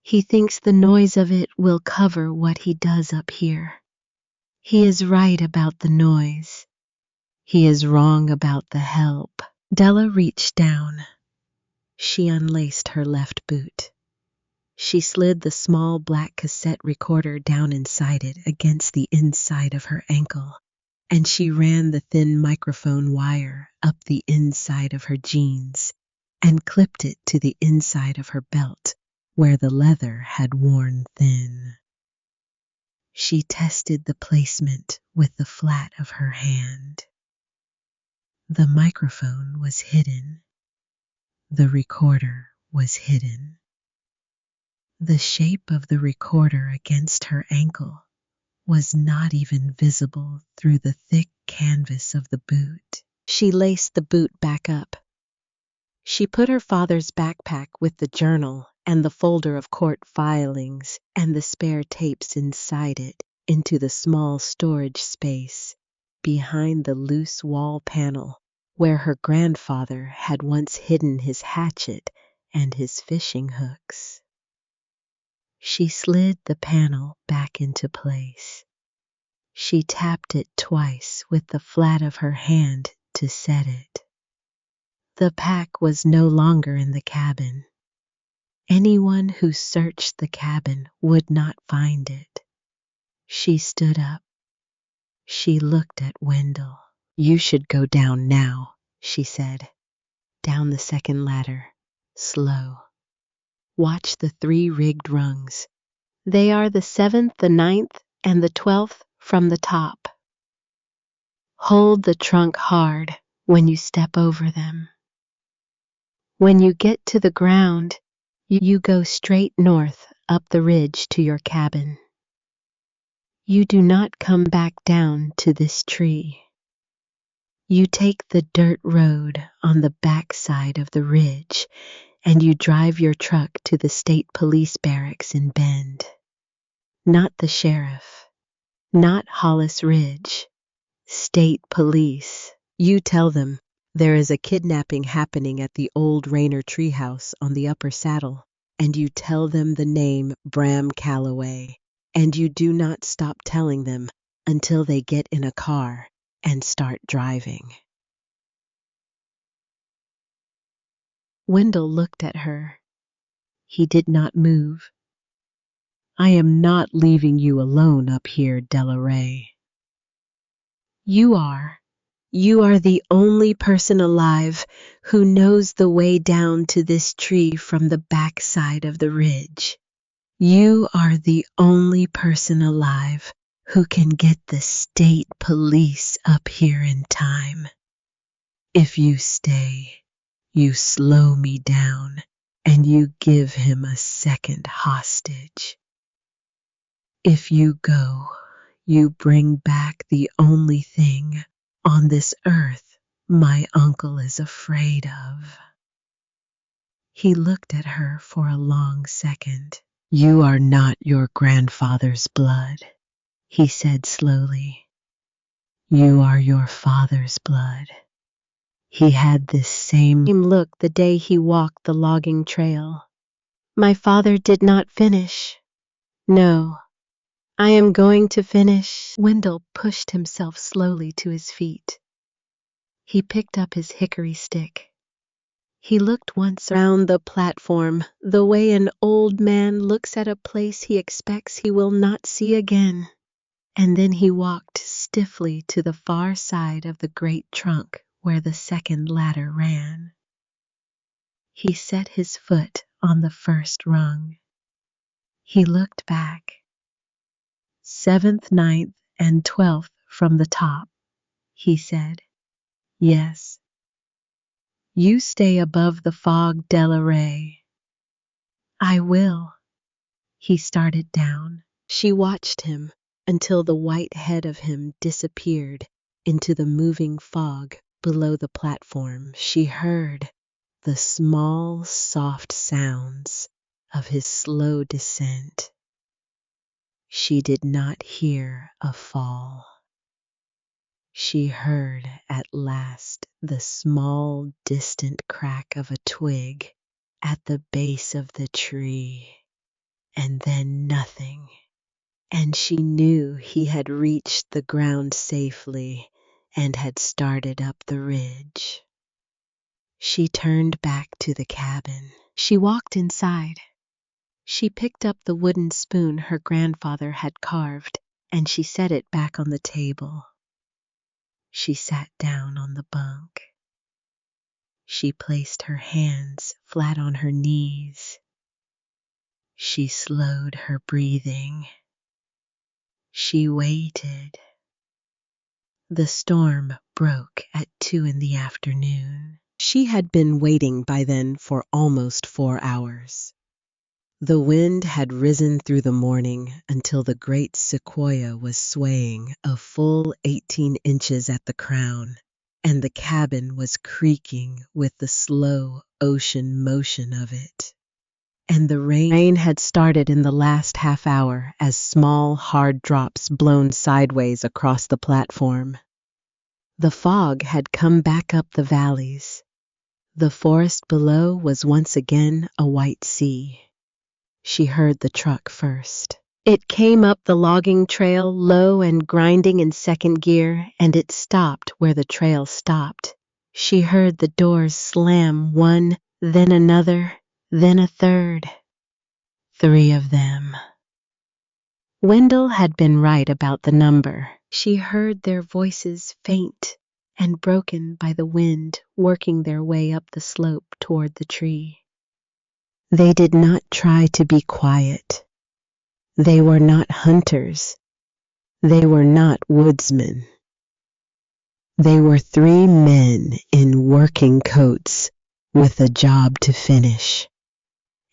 He thinks the noise of it will cover what he does up here. He is right about the noise. He is wrong about the help." Della reached down. She unlaced her left boot. She slid the small black cassette recorder down inside it against the inside of her ankle, and she ran the thin microphone wire up the inside of her jeans and clipped it to the inside of her belt where the leather had worn thin. She tested the placement with the flat of her hand. The microphone was hidden. The recorder was hidden. The shape of the recorder against her ankle was not even visible through the thick canvas of the boot. She laced the boot back up. She put her father's backpack with the journal and the folder of court filings and the spare tapes inside it into the small storage space behind the loose wall panel where her grandfather had once hidden his hatchet and his fishing hooks. She slid the panel back into place. She tapped it twice with the flat of her hand to set it. The pack was no longer in the cabin. Anyone who searched the cabin would not find it. She stood up. She looked at Wendell. "You should go down now," she said. "Down the second ladder, slow. Watch the 3 rigged rungs. They are the 7th, the 9th, and the 12th from the top. Hold the trunk hard when you step over them. When you get to the ground, you go straight north up the ridge to your cabin. You do not come back down to this tree. You take the dirt road on the back side of the ridge, and you drive your truck to the state police barracks in Bend. Not the sheriff, not Hollis Ridge, state police. You tell them there is a kidnapping happening at the old Rayner treehouse on the upper saddle, and you tell them the name Bram Calloway, and you do not stop telling them until they get in a car and start driving. Wendell looked at her. He did not move. "I am not leaving you alone up here, Della Ray. You are. You are the only person alive who knows the way down to this tree from the backside of the ridge. You are the only person alive who can get the state police up here in time. If you stay, you slow me down and you give him a second hostage. If you go, you bring back the only thing on this earth my uncle is afraid of. He looked at her for a long second. You are not your grandfather's blood, he said slowly. You are your father's blood. He had this same look the day he walked the logging trail. My father did not finish. No, I am going to finish. Wendell pushed himself slowly to his feet. He picked up his hickory stick. He looked once around the platform, the way an old man looks at a place he expects he will not see again. And then he walked stiffly to the far side of the great trunk where the second ladder ran. He set his foot on the first rung. He looked back. 7th, 9th, and 12th from the top, he said. Yes. You stay above the fog, Delaray. I will. He started down. She watched him until the white head of him disappeared into the moving fog below the platform. She heard the small, soft sounds of his slow descent. She did not hear a fall. She heard at last the small, distant crack of a twig at the base of the tree, and then nothing. And she knew he had reached the ground safely and had started up the ridge. She turned back to the cabin. She walked inside. She picked up the wooden spoon her grandfather had carved, and she set it back on the table. She sat down on the bunk. She placed her hands flat on her knees. She slowed her breathing. She waited. The storm broke at 2 in the afternoon. She had been waiting by then for almost 4 hours. The wind had risen through the morning until the great sequoia was swaying a full 18 inches at the crown, and the cabin was creaking with the slow ocean motion of it. And the rain had started in the last half hour as small, hard drops blown sideways across the platform. The fog had come back up the valleys. The forest below was once again a white sea. She heard the truck first. It came up the logging trail low and grinding in second gear, and it stopped where the trail stopped. She heard the doors slam, one, then another, then a third. 3 of them. Wendell had been right about the number. She heard their voices faint and broken by the wind working their way up the slope toward the tree. They did not try to be quiet. They were not hunters. They were not woodsmen. They were 3 men in working coats with a job to finish.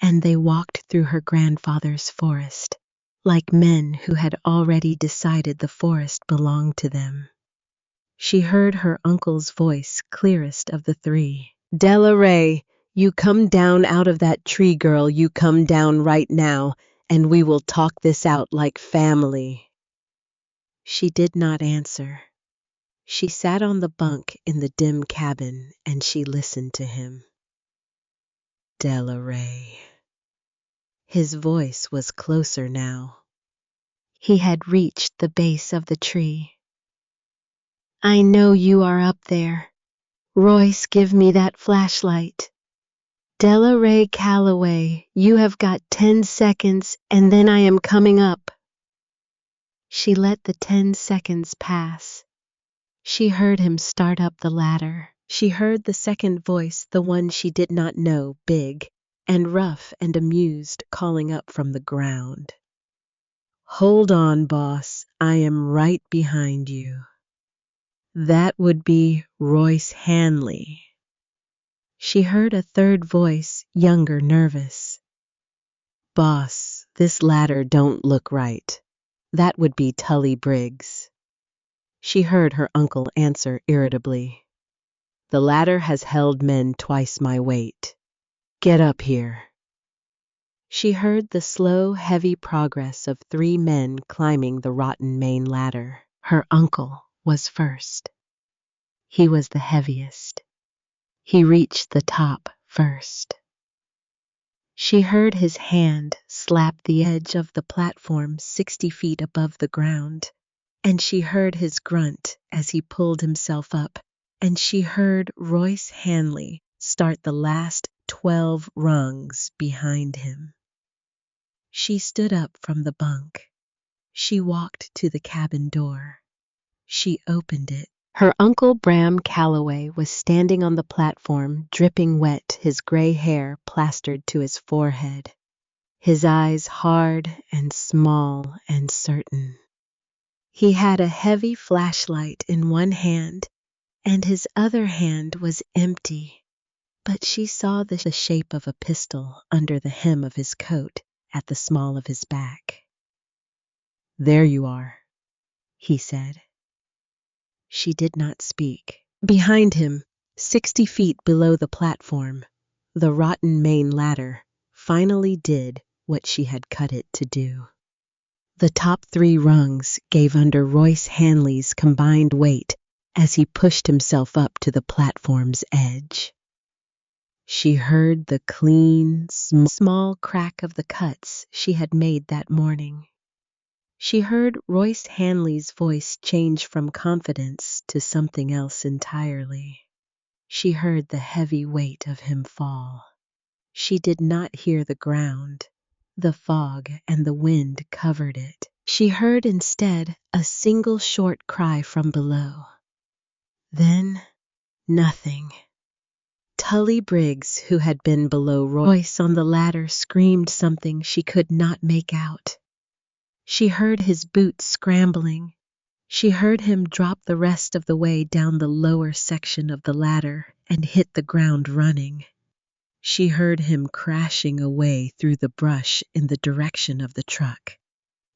And they walked through her grandfather's forest like men who had already decided the forest belonged to them. She heard her uncle's voice clearest of the 3. Delaray, you come down out of that tree, girl. You come down right now, and we will talk this out like family. She did not answer. She sat on the bunk in the dim cabin, and she listened to him. Delaray. His voice was closer now. He had reached the base of the tree. I know you are up there. Royce, give me that flashlight. Delaray Calloway, you have got 10 seconds, and then I am coming up. She let the 10 seconds pass. She heard him start up the ladder. She heard the second voice, the one she did not know, big and rough and amused, calling up from the ground. Hold on, boss. I am right behind you. That would be Royce Hanley. She heard a third voice, younger, nervous. Boss, this ladder don't look right. That would be Tully Briggs. She heard her uncle answer irritably. The ladder has held men twice my weight. Get up here. She heard the slow, heavy progress of 3 men climbing the rotten main ladder. Her uncle was first. He was the heaviest. He reached the top first. She heard his hand slap the edge of the platform 60 feet above the ground, and she heard his grunt as he pulled himself up, and she heard Royce Hanley start the last 12 rungs behind him. She stood up from the bunk. She walked to the cabin door. She opened it. Her uncle Bram Calloway was standing on the platform, dripping wet, his gray hair plastered to his forehead, his eyes hard and small and certain. He had a heavy flashlight in one hand, and his other hand was empty, but she saw the shape of a pistol under the hem of his coat at the small of his back. There you are, he said. She did not speak. Behind him, 60 feet below the platform, the rotten main ladder finally did what she had cut it to do. The top 3 rungs gave under Royce Hanley's combined weight as he pushed himself up to the platform's edge. She heard the clean, small crack of the cuts she had made that morning. She heard Royce Hanley's voice change from confidence to something else entirely. She heard the heavy weight of him fall. She did not hear the ground. The fog and the wind covered it. She heard instead a single short cry from below. Then, nothing. Tully Briggs, who had been below Royce on the ladder, screamed something she could not make out. She heard his boots scrambling. She heard him drop the rest of the way down the lower section of the ladder and hit the ground running. She heard him crashing away through the brush in the direction of the truck.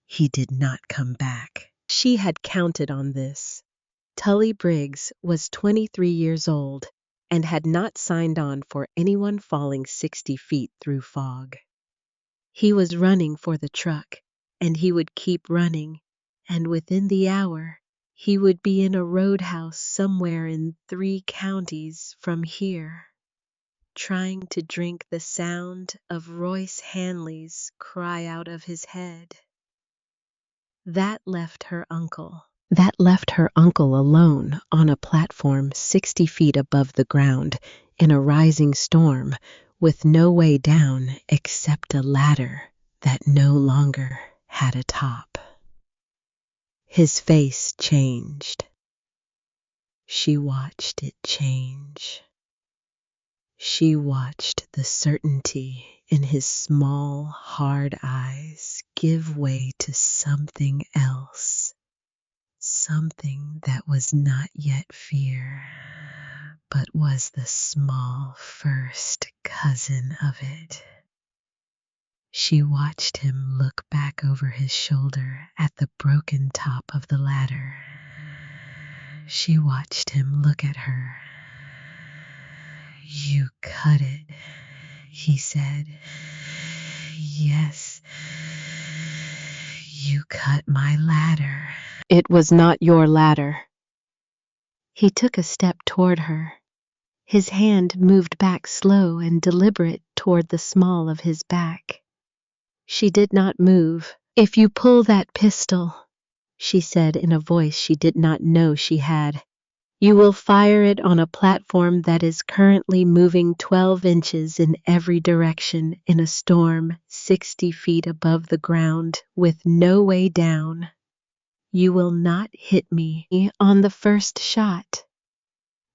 He did not come back. She had counted on this. Tully Briggs was 23 years old and had not signed on for anyone falling 60 feet through fog. He was running for the truck, and he would keep running, and within the hour, he would be in a roadhouse somewhere in 3 counties from here, trying to drink the sound of Royce Hanley's cry out of his head. That left her uncle alone on a platform 60 feet above the ground in a rising storm, with no way down except a ladder that no longer had a top. His face changed. She watched it change. She watched the certainty in his small, hard eyes give way to something else. Something that was not yet fear, but was the small first cousin of it. She watched him look back over his shoulder at the broken top of the ladder. She watched him look at her. You cut it, he said. Yes, you cut my ladder. It was not your ladder. He took a step toward her. His hand moved back slow and deliberate toward the small of his back. She did not move. If you pull that pistol, she said in a voice she did not know she had, you will fire it on a platform that is currently moving 12 inches in every direction in a storm 60 feet above the ground with no way down. You will not hit me on the first shot.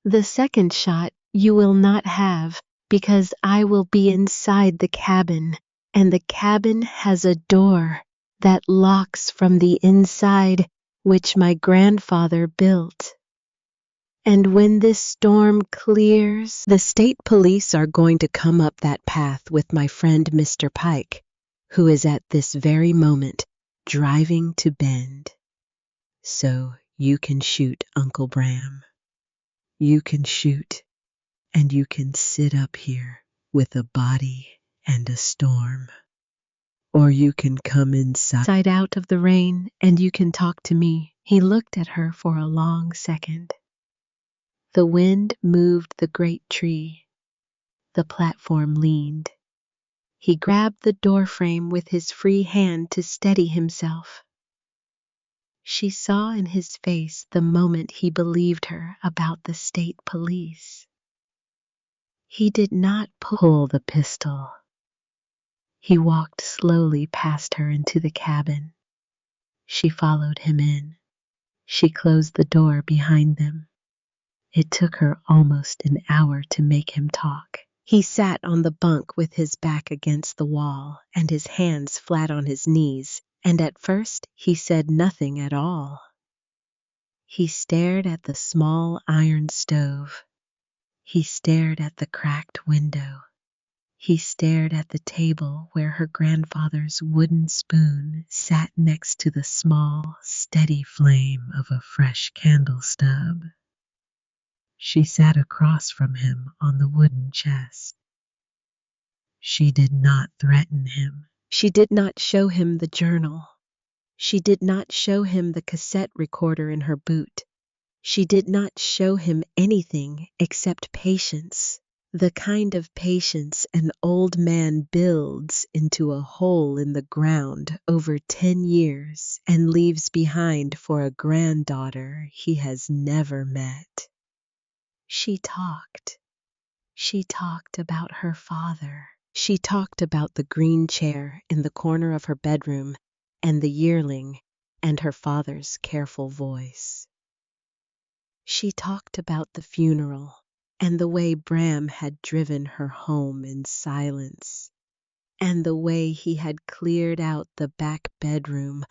The second shot you will not have because I will be inside the cabin, and the cabin has a door that locks from the inside, which my grandfather built. And when this storm clears, the state police are going to come up that path with my friend Mr. Pike, who is at this very moment driving to Bend. So you can shoot, Uncle Bram. You can shoot, and you can sit up here with a body and a storm. Or you can come inside out of the rain and you can talk to me. He looked at her for a long second. The wind moved the great tree. The platform leaned. He grabbed the doorframe with his free hand to steady himself. She saw in his face the moment he believed her about the state police. He did not pull the pistol. He walked slowly past her into the cabin. She followed him in. She closed the door behind them. It took her almost an hour to make him talk. He sat on the bunk with his back against the wall and his hands flat on his knees, and at first he said nothing at all. He stared at the small iron stove. He stared at the cracked window. He stared at the table where her grandfather's wooden spoon sat next to the small, steady flame of a fresh candle stub. She sat across from him on the wooden chest. She did not threaten him. She did not show him the journal. She did not show him the cassette recorder in her boot. She did not show him anything except patience, the kind of patience an old man builds into a hole in the ground over 10 years and leaves behind for a granddaughter he has never met. She talked. She talked about her father. She talked about the green chair in the corner of her bedroom and the yearling and her father's careful voice. She talked about the funeral and the way Bram had driven her home in silence and the way he had cleared out the back bedroom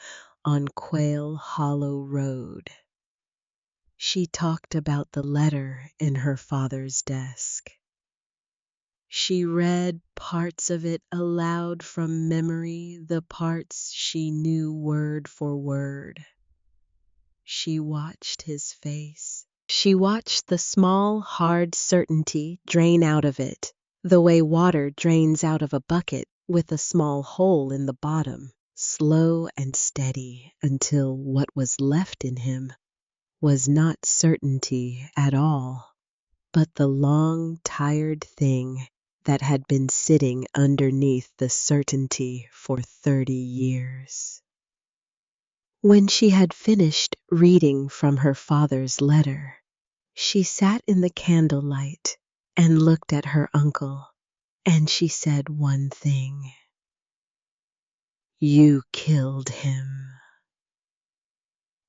on Quail Hollow Road. She talked about the letter in her father's desk. She read parts of it aloud from memory, the parts she knew word for word. She watched his face. She watched the small, hard certainty drain out of it, the way water drains out of a bucket with a small hole in the bottom, slow and steady until what was left in him was not certainty at all, but the long, tired thing that had been sitting underneath the certainty for 30 years. When she had finished reading from her father's letter, she sat in the candlelight and looked at her uncle, and she said one thing. "You killed him."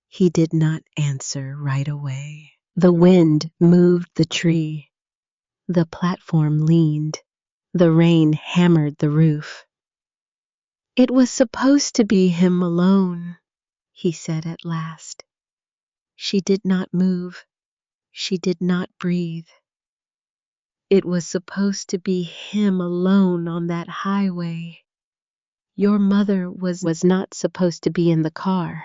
He did not answer right away. The wind moved the tree. The platform leaned. The rain hammered the roof. "It was supposed to be him alone," he said at last. She did not move. She did not breathe. "It was supposed to be him alone on that highway. Your mother was not supposed to be in the car.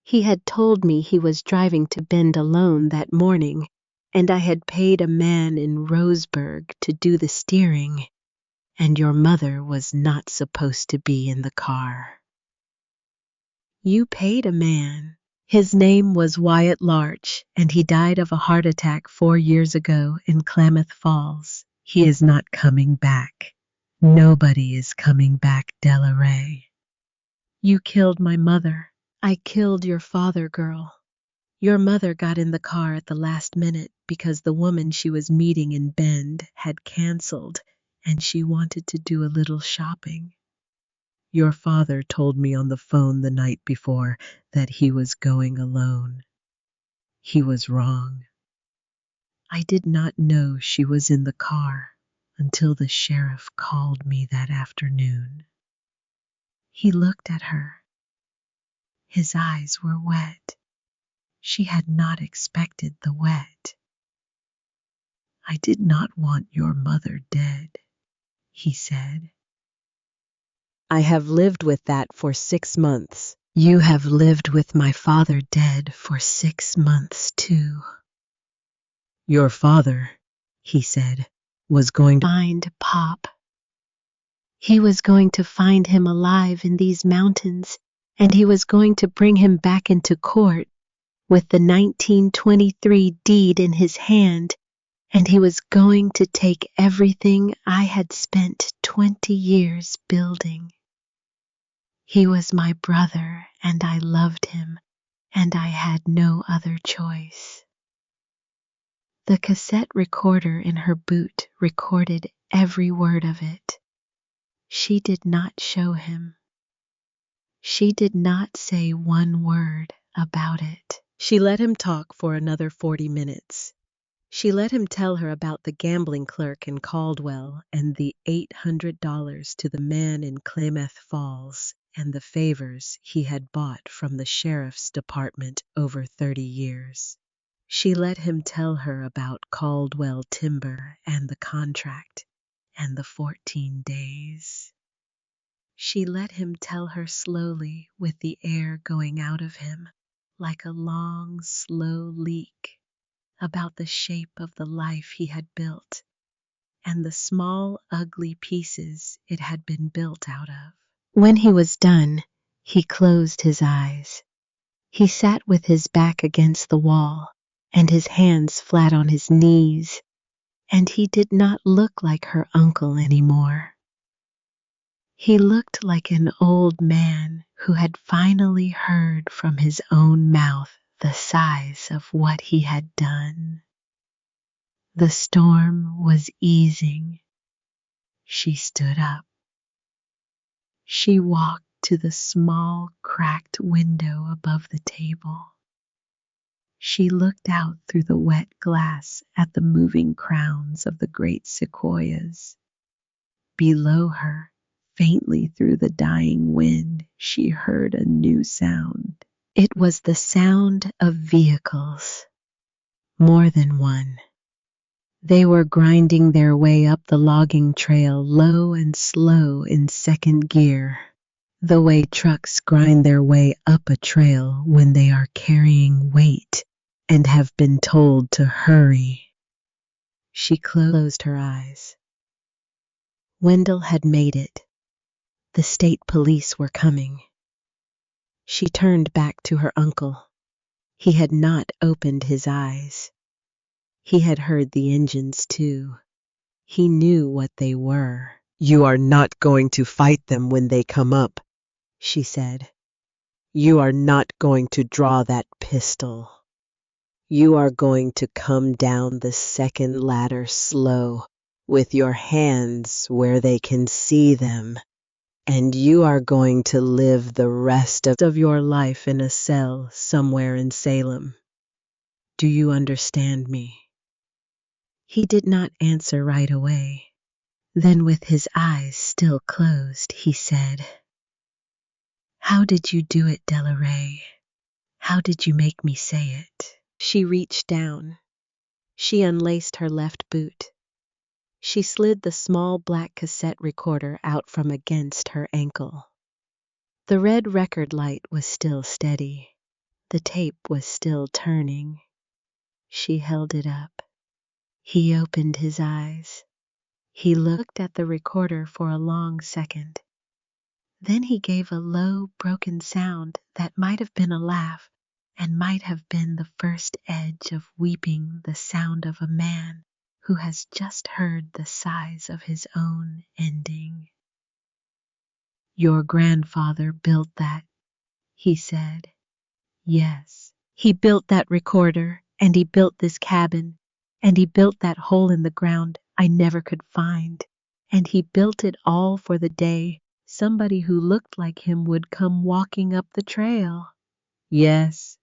He had told me he was driving to Bend alone that morning, and I had paid a man in Roseburg to do the steering, and your mother was not supposed to be in the car." "You paid a man." "His name was Wyatt Larch, and he died of a heart attack 4 years ago in Klamath Falls. He is not coming back. Nobody is coming back, Della Ray." "You killed my mother." "I killed your father, girl. Your mother got in the car at the last minute because the woman she was meeting in Bend had canceled and she wanted to do a little shopping. Your father told me on the phone the night before that he was going alone. He was wrong. I did not know she was in the car until the sheriff called me that afternoon." He looked at her. His eyes were wet. She had not expected the wet. "I did not want your mother dead," he said. "I have lived with that for 6 months. You have lived with my father dead for 6 months too." "Your father," he said, "was going to find Pop. He was going to find him alive in these mountains, and he was going to bring him back into court with the 1923 deed in his hand, and he was going to take everything I had spent 20 years building. He was my brother, and I loved him, and I had no other choice." The cassette recorder in her boot recorded every word of it. She did not show him. She did not say one word about it. She let him talk for another 40 minutes. She let him tell her about the gambling clerk in Caldwell and the $800 to the man in Klamath Falls and the favors he had bought from the sheriff's department over 30 years. She let him tell her about Caldwell Timber and the contract and the 14 days. She let him tell her slowly, with the air going out of him like a long, slow leak, about the shape of the life he had built and the small, ugly pieces it had been built out of. When he was done, he closed his eyes. He sat with his back against the wall and his hands flat on his knees, and he did not look like her uncle anymore. He looked like an old man who had finally heard from his own mouth the size of what he had done. The storm was easing. She stood up. She walked to the small, cracked window above the table. She looked out through the wet glass at the moving crowns of the great sequoias. Below her, faintly through the dying wind, she heard a new sound. It was the sound of vehicles. More than one. They were grinding their way up the logging trail, low and slow in second gear, the way trucks grind their way up a trail when they are carrying weight and have been told to hurry. She closed her eyes. Wendell had made it. The state police were coming. She turned back to her uncle. He had not opened his eyes. He had heard the engines too. He knew what they were. "You are not going to fight them when they come up," she said. "You are not going to draw that pistol. You are going to come down the second ladder slow, with your hands where they can see them, and you are going to live the rest of your life in a cell somewhere in Salem. Do you understand me?" He did not answer right away. Then, with his eyes still closed, he said, "How did you do it, Delaray? How did you make me say it?" She reached down. She unlaced her left boot. She slid the small black cassette recorder out from against her ankle. The red record light was still steady. The tape was still turning. She held it up. He opened his eyes. He looked at the recorder for a long second. Then he gave a low, broken sound that might have been a laugh and might have been the first edge of weeping, the sound of a man who has just heard the size of his own ending. "Your grandfather built that," he said. "Yes, he built that recorder, and he built this cabin, and he built that hole in the ground I never could find, and he built it all for the day somebody who looked like him would come walking up the trail." "Yes.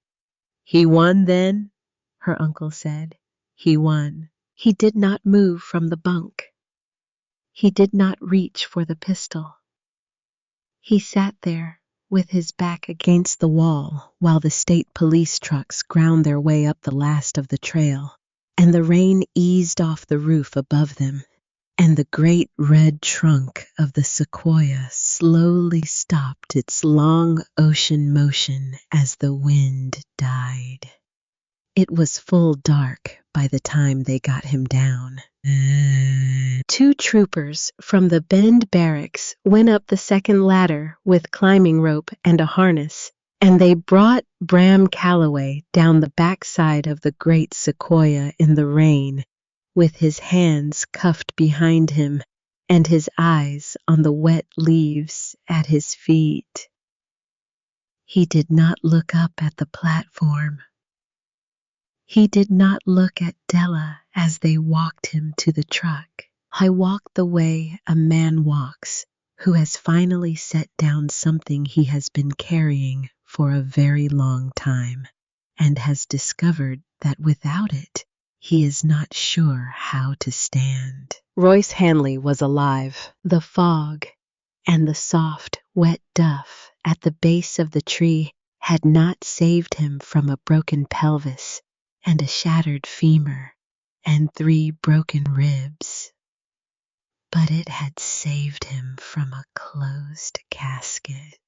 He won then?" her uncle said. "He won." He did not move from the bunk. He did not reach for the pistol. He sat there, with his back against the wall while the state police trucks ground their way up the last of the trail, and the rain eased off the roof above them, and the great red trunk of the sequoia slowly stopped its long ocean motion as the wind died. It was full dark by the time they got him down. 2 troopers from the Bend barracks went up the second ladder with climbing rope and a harness, and they brought Bram Calloway down the backside of the great sequoia in the rain, with his hands cuffed behind him and his eyes on the wet leaves at his feet. He did not look up at the platform. He did not look at Della as they walked him to the truck. I walked the way a man walks who has finally set down something he has been carrying for a very long time and has discovered that without it, he is not sure how to stand. Royce Hanley was alive. The fog and the soft, wet duff at the base of the tree had not saved him from a broken pelvis and a shattered femur and 3 broken ribs. But it had saved him from a closed casket.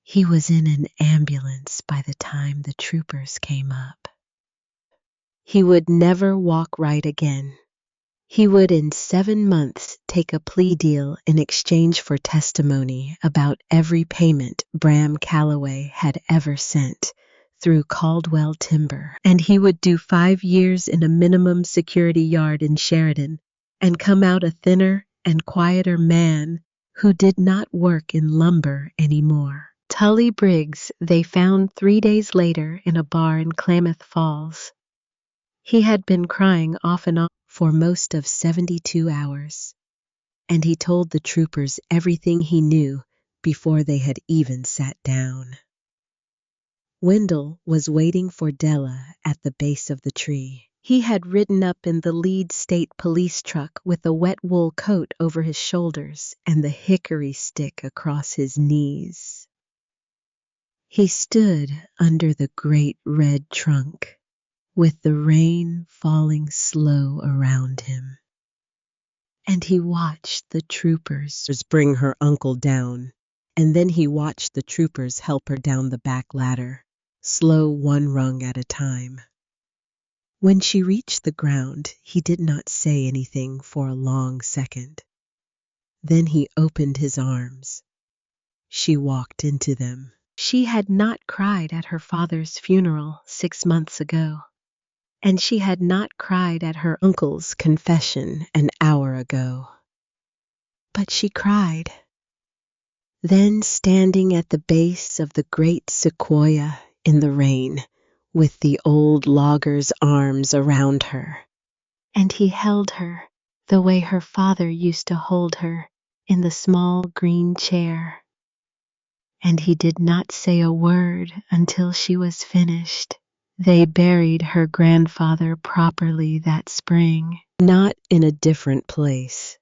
He was in an ambulance by the time the troopers came up. He would never walk right again. He would in 7 months take a plea deal in exchange for testimony about every payment Bram Calloway had ever sent through Caldwell Timber, and he would do 5 years in a minimum security yard in Sheridan and come out a thinner and quieter man who did not work in lumber anymore. Tully Briggs they found 3 days later in a bar in Klamath Falls. He had been crying off and on for most of 72 hours, and he told the troopers everything he knew before they had even sat down. Wendell was waiting for Della at the base of the tree. He had ridden up in the lead state police truck with a wet wool coat over his shoulders and the hickory stick across his knees. He stood under the great red trunk, with the rain falling slow around him, and he watched the troopers bring her uncle down, and then he watched the troopers help her down the back ladder, slow 1 rung at a time. When she reached the ground, he did not say anything for a long second. Then he opened his arms. She walked into them. She had not cried at her father's funeral 6 months ago, and she had not cried at her uncle's confession an hour ago. But she cried. Then, standing at the base of the great sequoia in the rain, with the old logger's arms around her, and he held her the way her father used to hold her in the small green chair. And he did not say a word until she was finished. They buried her grandfather properly that spring, not in a different place.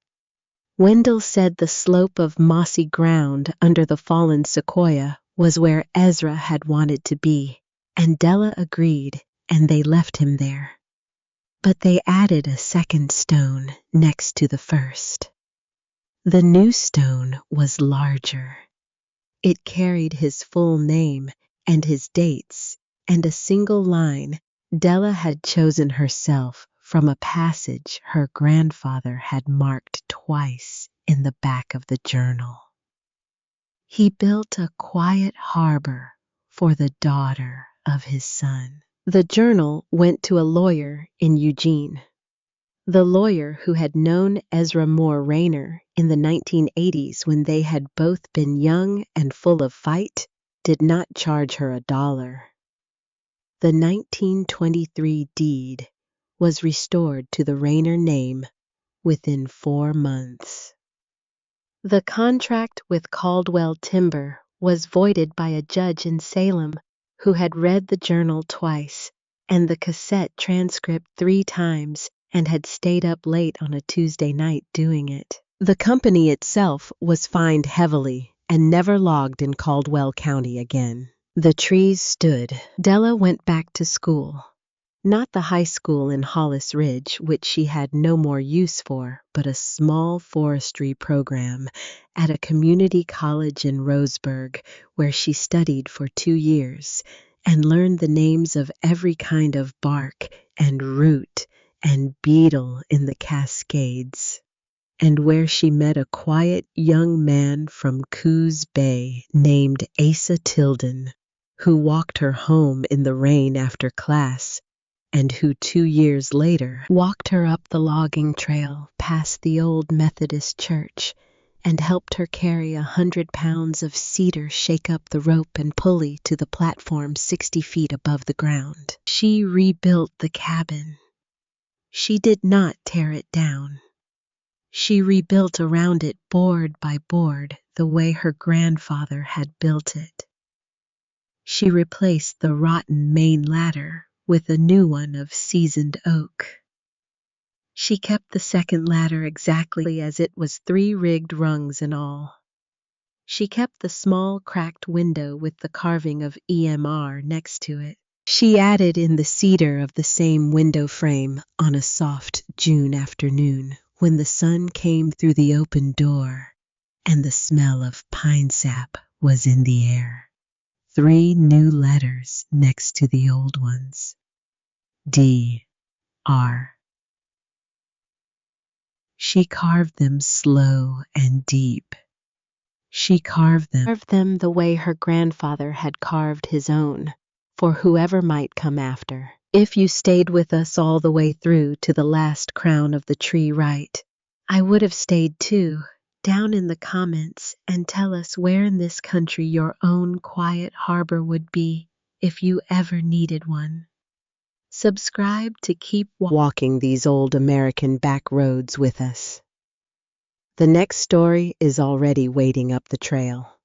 Wendell said the slope of mossy ground under the fallen sequoia was where Ezra had wanted to be, and Della agreed, and they left him there. But they added a second stone next to the first. The new stone was larger. It carried his full name and his dates, and a single line Della had chosen herself from a passage her grandfather had marked twice in the back of the journal. He built a quiet harbor for the daughter of his son. The journal went to a lawyer in Eugene. The lawyer who had known Ezra Moore Rayner in the 1980s when they had both been young and full of fight did not charge her $1. The 1923 deed was restored to the Rayner name within 4 months. The contract with Caldwell Timber was voided by a judge in Salem who had read the journal twice and the cassette transcript 3 times and had stayed up late on a Tuesday night doing it. The company itself was fined heavily, and never logged in Caldwell County again. The trees stood. Della went back to school. Not the high school in Hollis Ridge, which she had no more use for, but a small forestry program at a community college in Roseburg, where she studied for 2 years and learned the names of every kind of bark and root and beetle in the Cascades, and where she met a quiet young man from Coos Bay named Asa Tilden, who walked her home in the rain after class, and who 2 years later walked her up the logging trail past the old Methodist church and helped her carry 100 pounds of cedar, shake up the rope and pulley to the platform 60 feet above the ground. She rebuilt the cabin. She did not tear it down. She rebuilt around it board by board the way her grandfather had built it. She replaced the rotten main ladder with a new one of seasoned oak. She kept the second ladder exactly as it was, 3 rigged rungs in all. She kept the small cracked window with the carving of EMR next to it. She added in the cedar of the same window frame on a soft June afternoon when the sun came through the open door and the smell of pine sap was in the air. 3 new letters next to the old ones. D.R. She carved them slow and deep. She carved them the way her grandfather had carved his own, for whoever might come after. If you stayed with us all the way through to the last crown of the tree right, I would have stayed too. Down in the comments and tell us where in this country your own quiet harbor would be if you ever needed one. Subscribe to keep walking these old American back roads with us. The next story is already waiting up the trail.